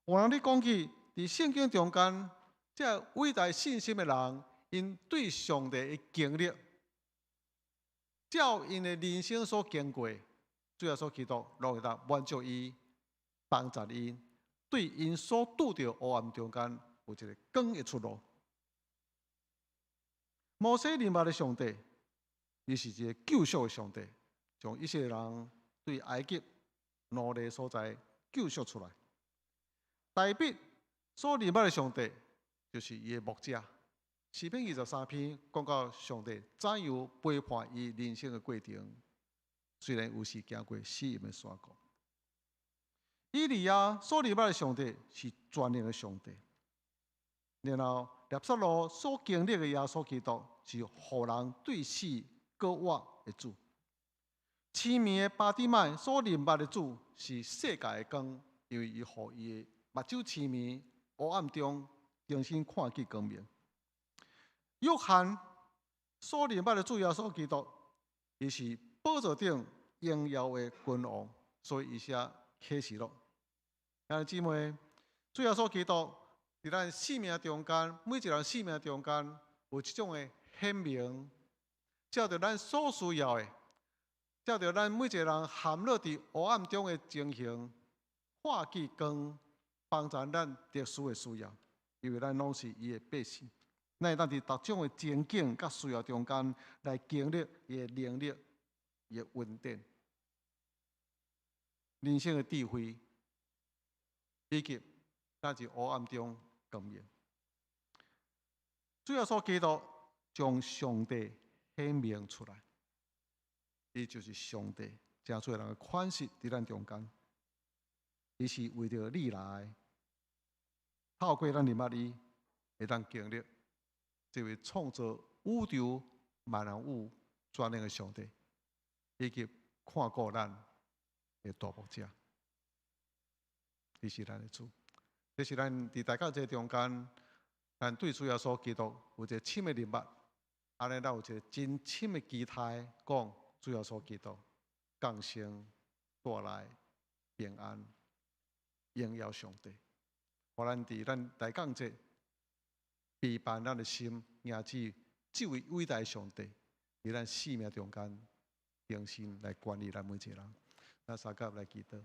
有人咧讲起，伫圣经中间，这伟大信心的人，因对上帝的经历，照因的人生所经过，主要所基督拢会当满足伊、帮助伊，对因所拄着黑暗中间有一个光的出路。摩西明白的上帝，伊是一个救赎的上帝，将以色列人对埃及奴隶所在救赎出来。大卫所明白的上帝，就是伊的牧者。诗篇23篇讲到上帝怎样陪伴伊人生的过程，虽然有时行过死荫的山谷。以利亚所明白的上帝是全能的上帝。然后列撒罗所经历的耶稣基督是互人对死过活的主。痴迷的巴底买所明白的主是世界的光，因为伊互伊的目睭痴迷，黑暗中重新看见光明。约翰所明白的主耶稣基督，伊是宝座顶荣耀的君王，所以伊写启示录。兄弟姊妹，主耶稣基督伫咱生命中间，每一个人生命中间有一种的显明，照着咱所需要的，照着咱每一个人陷落伫黑暗中的情形，化见光，帮助咱特殊的需要，因为咱拢是伊的百姓。咱会当伫各种的情境甲需要中间来经历伊的能力、伊的稳定、人生的智慧，以及咱伫黑暗中光明。主要所基督将上帝显明出来，伊就是上帝真侪人的款式伫咱中间，伊是为着你来，透过咱认捌伊，会当经历。这位创造宇宙万人有全能的上帝，以及看顾咱的大牧者，伊是咱的主。这是咱伫大家这中间，咱对主耶稣基督有一个深的认捌，安尼咱有一个真深的期待，讲主耶稣基督降生带来平安，荣耀上帝，互咱伫咱大讲这。陪伴咱的心，迎接这位伟大的上帝，伫咱生命中间，重新来管理咱每一个人。咱三甲来祈祷。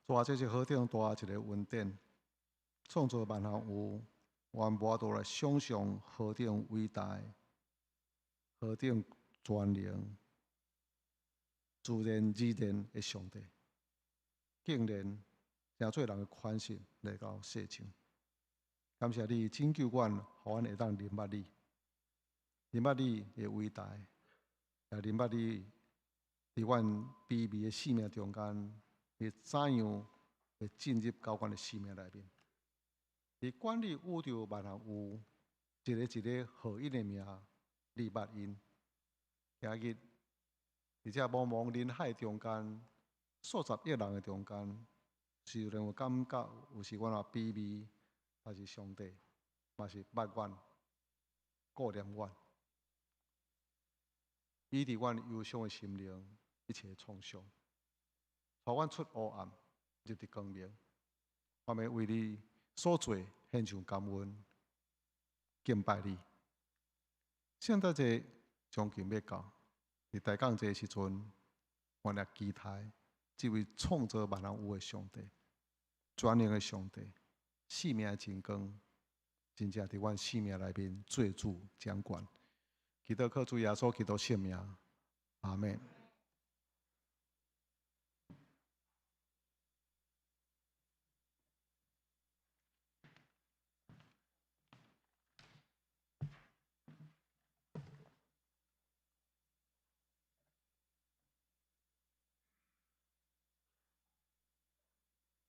主啊，这是何等大一个恩典，创造万行有，我无法来想象何等伟大、何等全能、自然自然的上帝，竟然。真侪人的款式来到世情，感谢你拯救阮，互阮会当认捌你，认捌你的伟大，也认捌你伫阮卑微的生命中间，会怎样会进入到阮的生命内面？伫管理宇宙万行有，一个一个好因的名，你捌因。今日伫这茫茫人海中间，数十亿人的中间。是让我感觉，有时阮也卑微，但是上帝嘛是捌阮、顾念阮，以伫阮忧伤的心灵一切创伤，互阮出黑暗，入伫光明。我们为你所做献上感恩，敬拜你。现在这将近要到，伫大讲这时阵，我俩期待。这位创造万人有的上帝，全能的上帝，生命真光，真正伫阮生命内面做主掌管。祈祷靠主耶稣基督圣名，阿门。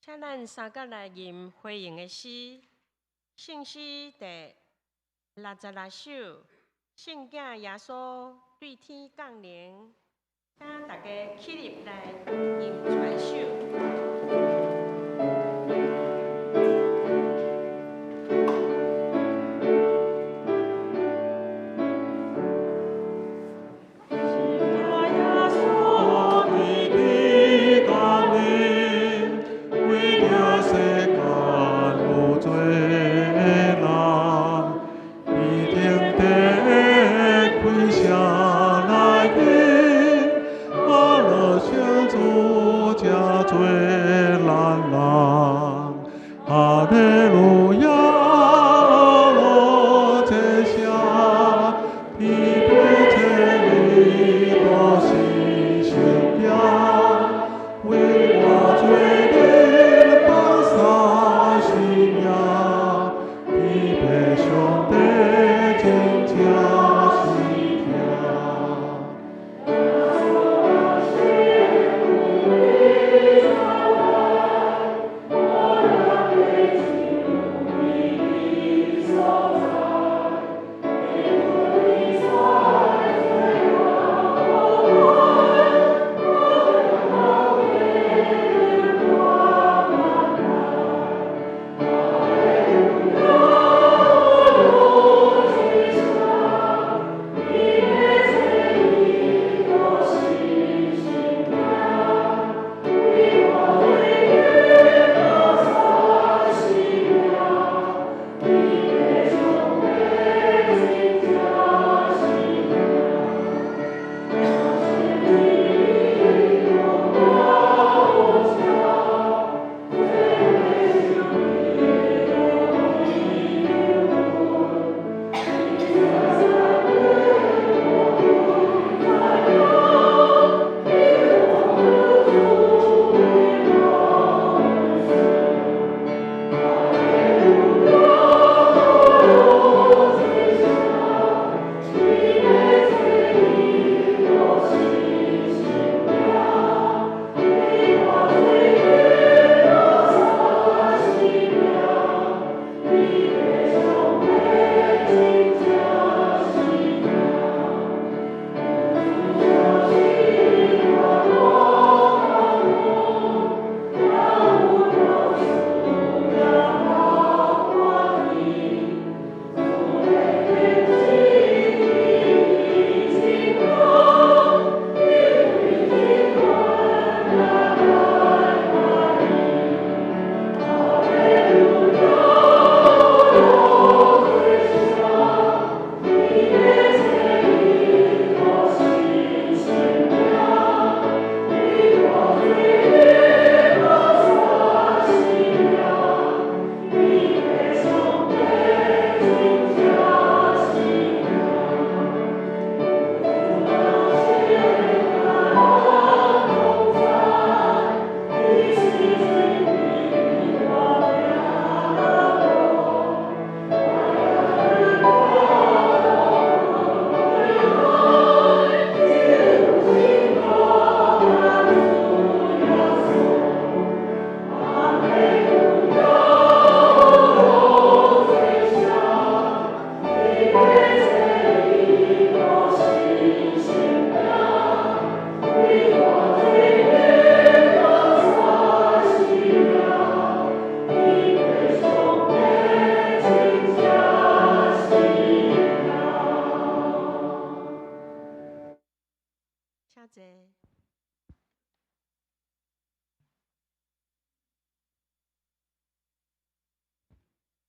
请咱三角来吟回应的诗，圣诗第66首，圣囝耶稣对天降临，请大家起立来吟全首。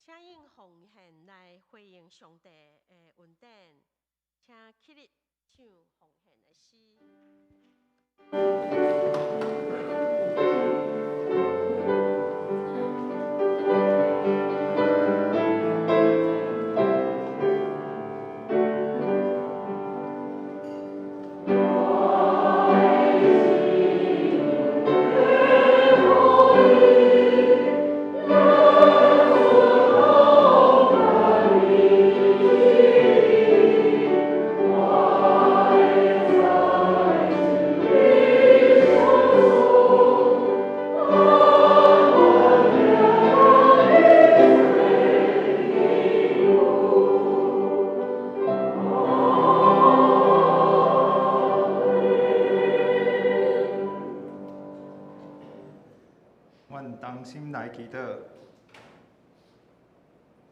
请用奉献来回应上帝的恩典，请起立唱奉献的诗。祈祷。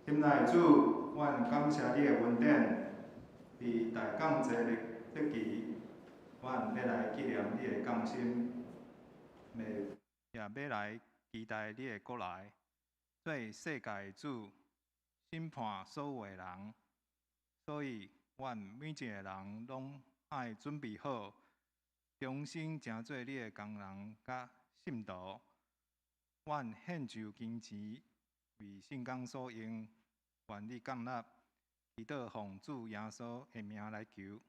心内主，阮感谢你的恩典，伫大降节日期，阮要来纪念你的降生，也要来期待你的国来，做世界的主，审判所有的人。所以，阮每一个人拢爱准备好，重新成做你的工人甲信徒。阮献上金钱，为圣工所用，愿你降纳，祈祷奉主耶稣的名来求，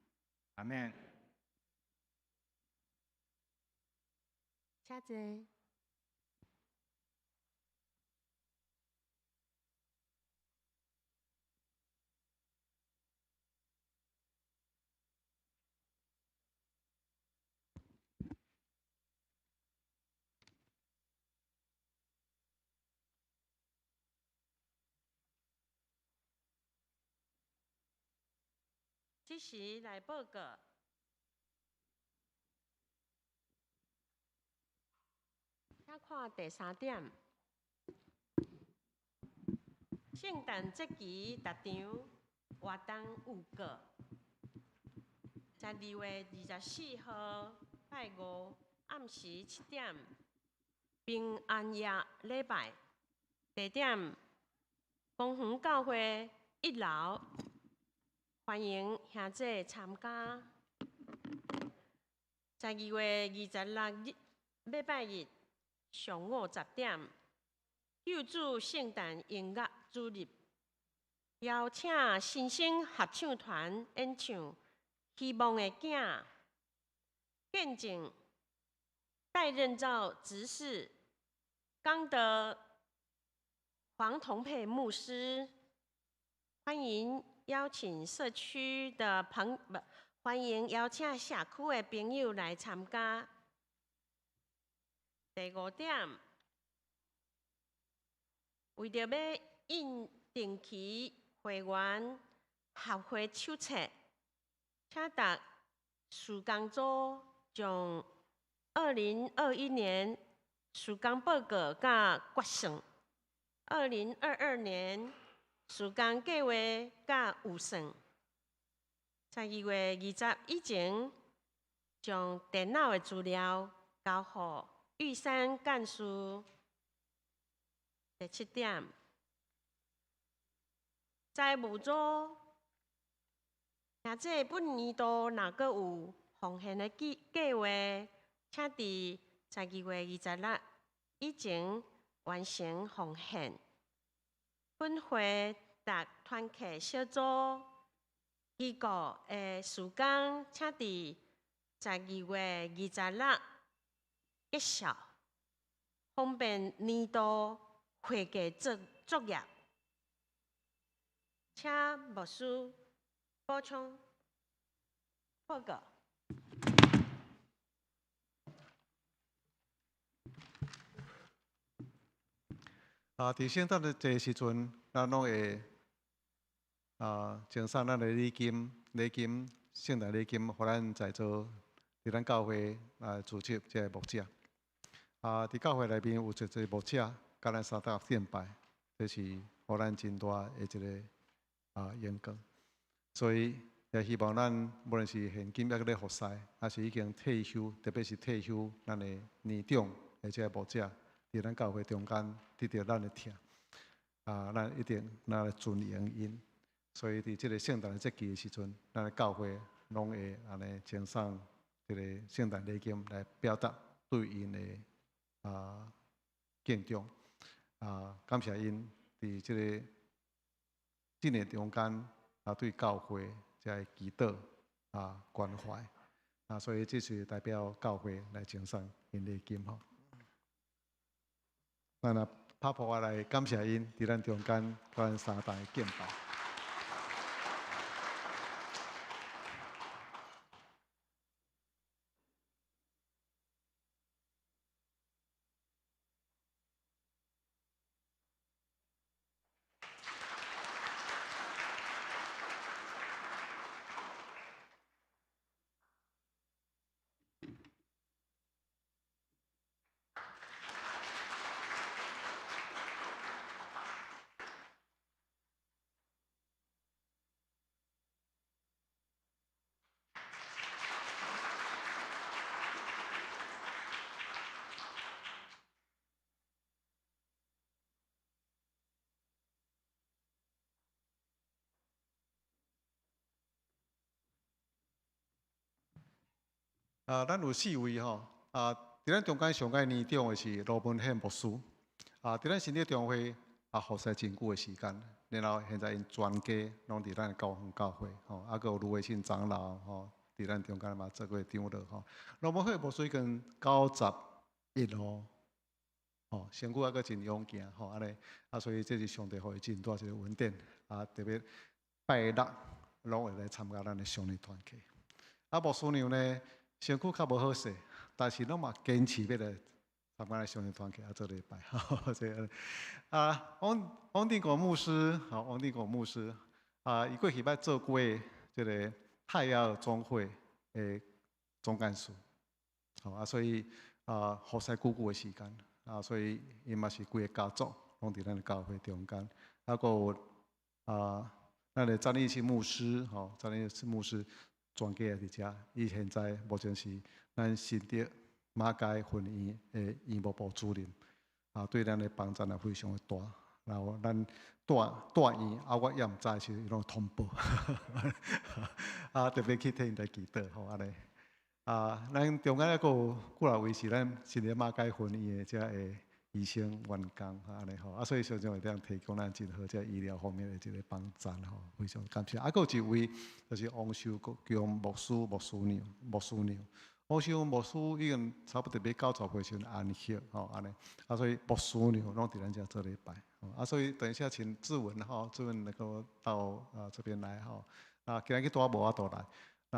阿免。请坐。即时来报告。请看第3点，圣诞节期逐场活动预告。12月24号拜五暗时7点，平安夜礼拜，地点公园教会1楼，欢迎兄弟参加。12月26日礼拜日上午10点，救主圣诞音乐主日，邀请新生合唱团演唱《希望的囝》，见证戴任照执事、刚德、黄同佩牧师，欢迎邀请社区的欢迎邀请社区的朋友来参加。第5点，为着要应定期会员合会手册，请各事工组将2021年事工报告甲决算，2022年事工计划甲预算，12月20以前将电脑的资料交予玉山干事。第7点，财务组若这本年度若阁有奉献的计划，请伫12月26以前完成奉献。本会各团契小组、机构的事工，请伫12月26结束，方便年度会计作业。请牧师补充报告。伫圣诞的这个时阵，咱拢会赠送咱的礼金，圣诞礼金，互咱在座伫咱教会组织这个牧者。伫教会内面有一个牧者，甲咱相搭敬拜，这是互咱真大的一个荣光。所以也希望咱无论是现今还咧服侍，还是已经退休，特别是退休咱的年长的这个牧者，伫咱教会中间得到咱的听，咱一定来尊荣因。所以伫这个圣诞的节期的时阵，咱的教会拢会安尼赠送这个圣诞礼金来表达对因的敬重，感谢因伫这年中间对教会这个祈祷关怀所以这是代表教会来赠送因礼金吼。咱拍破来感谢因伫咱中间咱三大敬拜。咱有4位吼，伫咱中间上届年长的是罗文宪牧师，伫咱新的中会服侍真久的时间，然后现在因全家拢伫咱高雄教会，还佫有卢伟信长老伫咱中间嘛做过长老罗文宪牧师跟91路，身躯佫真勇健安尼，所以这是上帝互伊真大一个恩典，特别拜六拢会来参加咱的上年团契。牧师娘呢，身躯较无好势，但是拢嘛坚持要来参加咱上年团契做礼拜。王定国牧师，王定国牧师，伊过去捌做过这个太阳总会的总干事，所以服侍久久的时间。所以伊嘛是规个家族拢伫咱的教会中间，佫有咱的张立新牧师，张立新牧师全家也伫遮。伊现在目前是咱新竹马街分院的医务部主任，对咱的帮助也非常的大。然后咱大院我也毋知是伊拢通报，特别去替因来祈祷，安尼。咱中间还佫有几来位是咱新竹马街分院的遮的医生员工，安尼所以常常会当提供咱真好遮医疗方面的一个帮助，非常感谢。佫有一位就是王秀强牧师、牧师娘。王秀强牧师已经差不多要90岁时阵安息，安尼。所以牧师娘拢伫咱遮做礼拜，所以等一下请志文能够到这边来今日拄无法度来。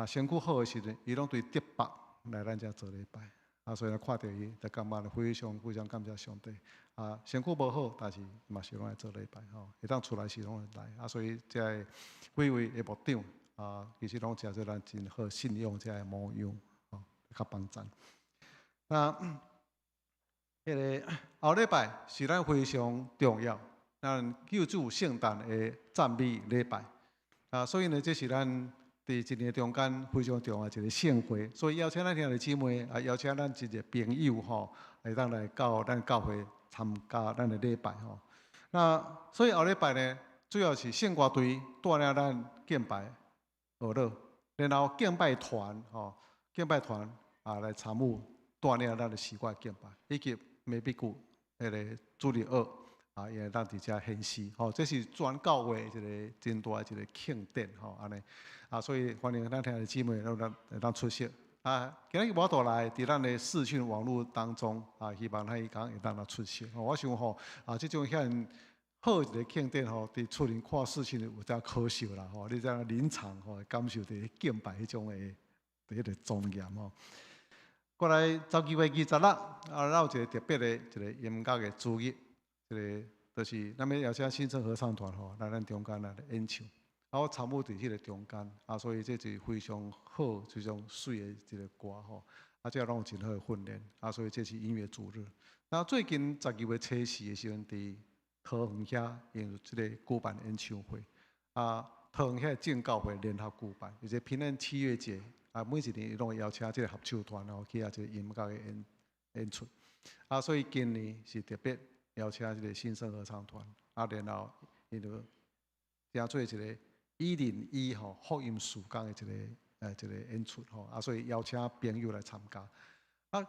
身躯好的时阵，伊拢对德北来咱遮做礼拜，所以看到伊，就感觉非常感谢上帝。身躯无好，但是嘛是拢来做礼拜，会当出来时拢会来。所以遮几位的牧长，其实拢诚做咱真好信用遮的模样，较帮助。迄个后礼拜是咱非常重要，咱救主圣诞的赞美礼拜。所以呢，这是咱伫一年中间非常重要一个盛会，所以邀请咱兄弟姊妹，邀请咱一个朋友会当来到咱教会参加咱的礼拜所以后礼拜呢，主要是圣歌队带领咱敬拜学乐，然后敬拜团来参与带领咱的习惯敬拜，以及美比古迄个主日学。也会当伫遮献诗，这是全教会一个真大一个庆典，安尼。所以欢迎咱兄弟姊妹会当出席。今日无倒来伫咱的视讯网络当中，希望咱伊讲会当来出席。我想这种遐好一个庆典伫厝里看视讯有点可惜啦，你这样临场感受到敬拜迄种的迄个庄严过来12月26，咱有一个特别的一个音乐的主日。这个就是咱要邀请新生合唱团来咱中间来演唱，我参与伫迄个中间，所以这是非常好、非常水的一个歌这拢有真好的训练，所以这是音乐主日。最近12月初4的时阵，伫桃园遐因有这个举办演唱会，桃园遐正教会联合举办，而且平安7月节，每一年伊拢会邀请这个合唱团去这个音乐的演出，所以今年是特别。邀请这个新生合唱团，然后伊就加做一个101福音事工的一个演出所以邀请朋友来参加。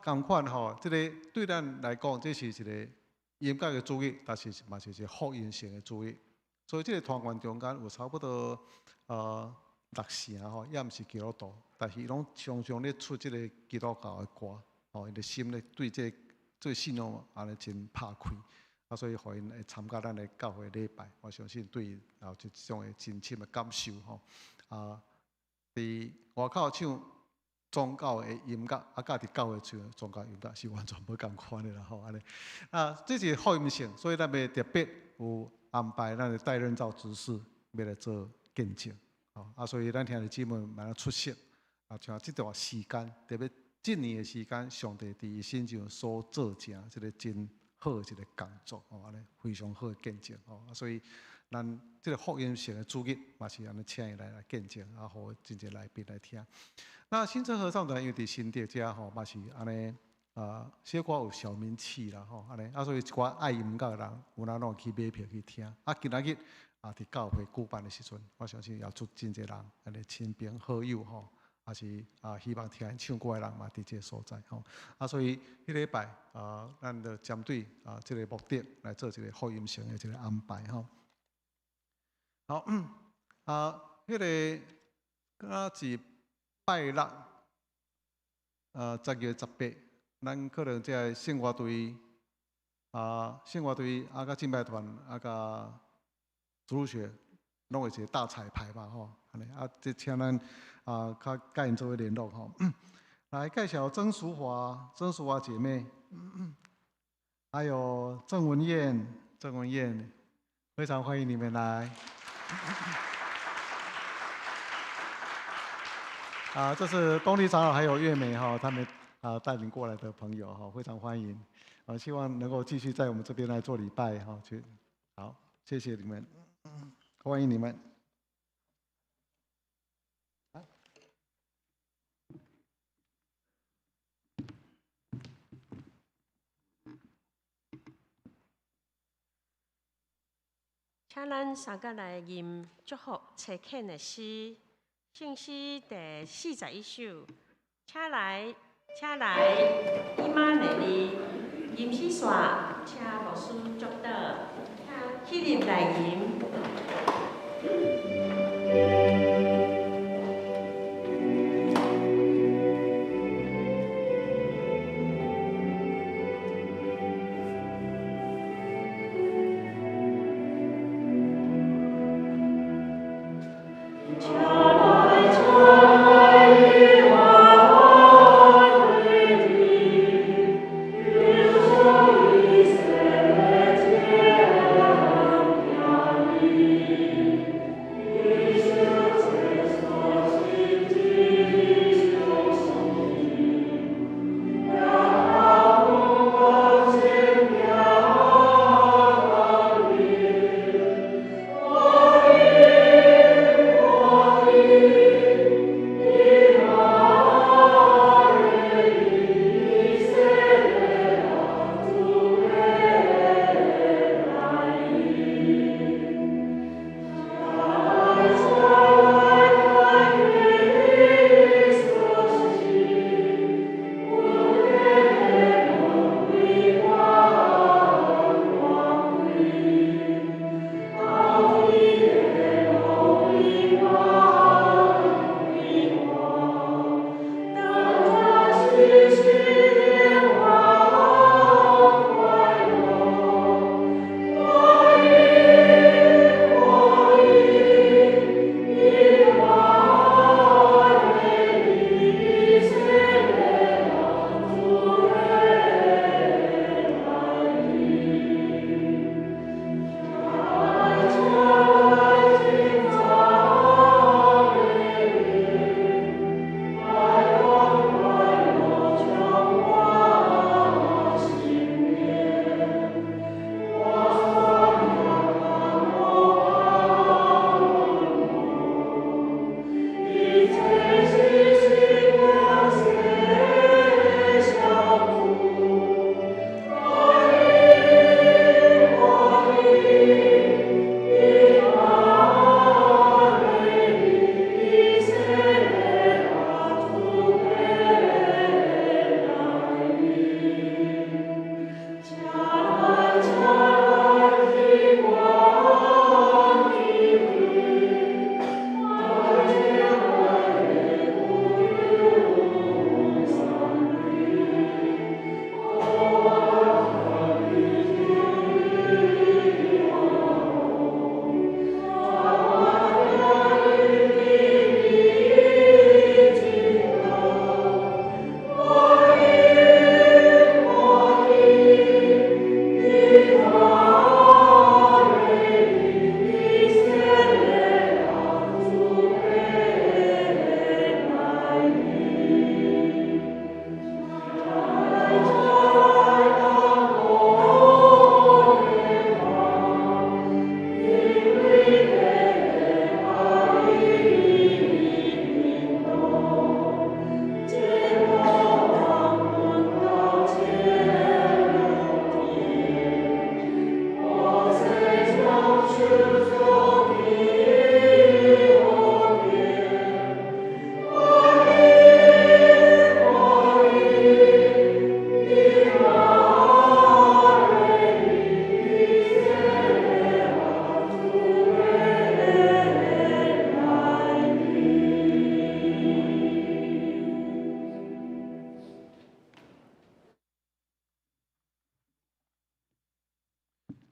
同款这个对咱来讲，这是一个音乐的主日，但是嘛是一个福音性的主日。所以这个团员中间有差不多6成也毋是基督徒，但是伊拢常常咧出这个基督教的歌，因的心咧对这个信仰安尼真拍开。所以互因来参加咱的教会礼拜，我相信对伊有一种的真深的感受伫外口唱宗教的音乐，甲伫教会唱宗教音乐是完全无共款的啦安尼。这是福音性，所以咱要特别有安排咱的代任教执事要来做见证所以咱兄弟姊妹蛮出席像这段时间，特别这年的时间，上帝伫伊身上所做成这个真。好一个工作安尼非常好的见证所以咱这个福音性的主日嘛是安尼请伊来见证，互真侪来宾来听。新生合唱团因为伫新竹遮嘛是安尼小可有小名气啦安尼所以一寡爱音乐的人有人拢去买票去听。今仔日伫教会举办的时阵，我相信也出真侪人安尼亲朋好友也是希望听唱歌的人嘛伫这个所在吼。所以迄礼拜咱就针对这个目的来做一个福音性的这个安排吼。好，迄个敢是拜六10月18，咱可能这圣乐队圣乐队甲敬拜团甲主日学拢会一个大彩排吧吼，安尼这请咱较甲因做伙联络吼。来介绍曾淑华姐妹，还有郑文燕，非常欢迎你们来。这是东丽长老还有月美哈，他们带领过来的朋友哈，非常欢迎。希望能够继续在我们这边来做礼拜哈，好，谢谢你们，欢迎你们。请咱三个来吟祝福车恳的诗，圣诗第41首，请来，伊玛内利，吟诗线，请牧师祝祷，请起立来吟。Thank you.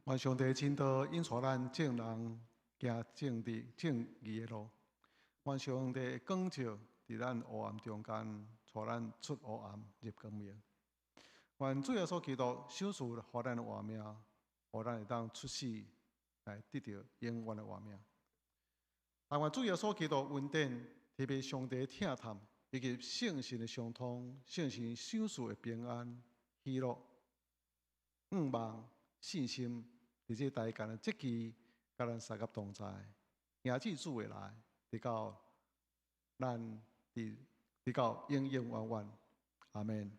愿上帝亲导引带咱正人行正直正义的路。愿上帝的光照伫咱黑暗中间，带咱出黑暗入光明。愿主耶稣基督手术予咱的活命，互咱会当出世来得到永远的活命。但愿主耶稣基督恩典，特别上帝的疼叹，以及圣神的相通，圣神手术的平安、喜乐、望、信心，伫这大干的节期，甲咱三甲同在，迎至主的来，直到咱直到永永远远。阿门。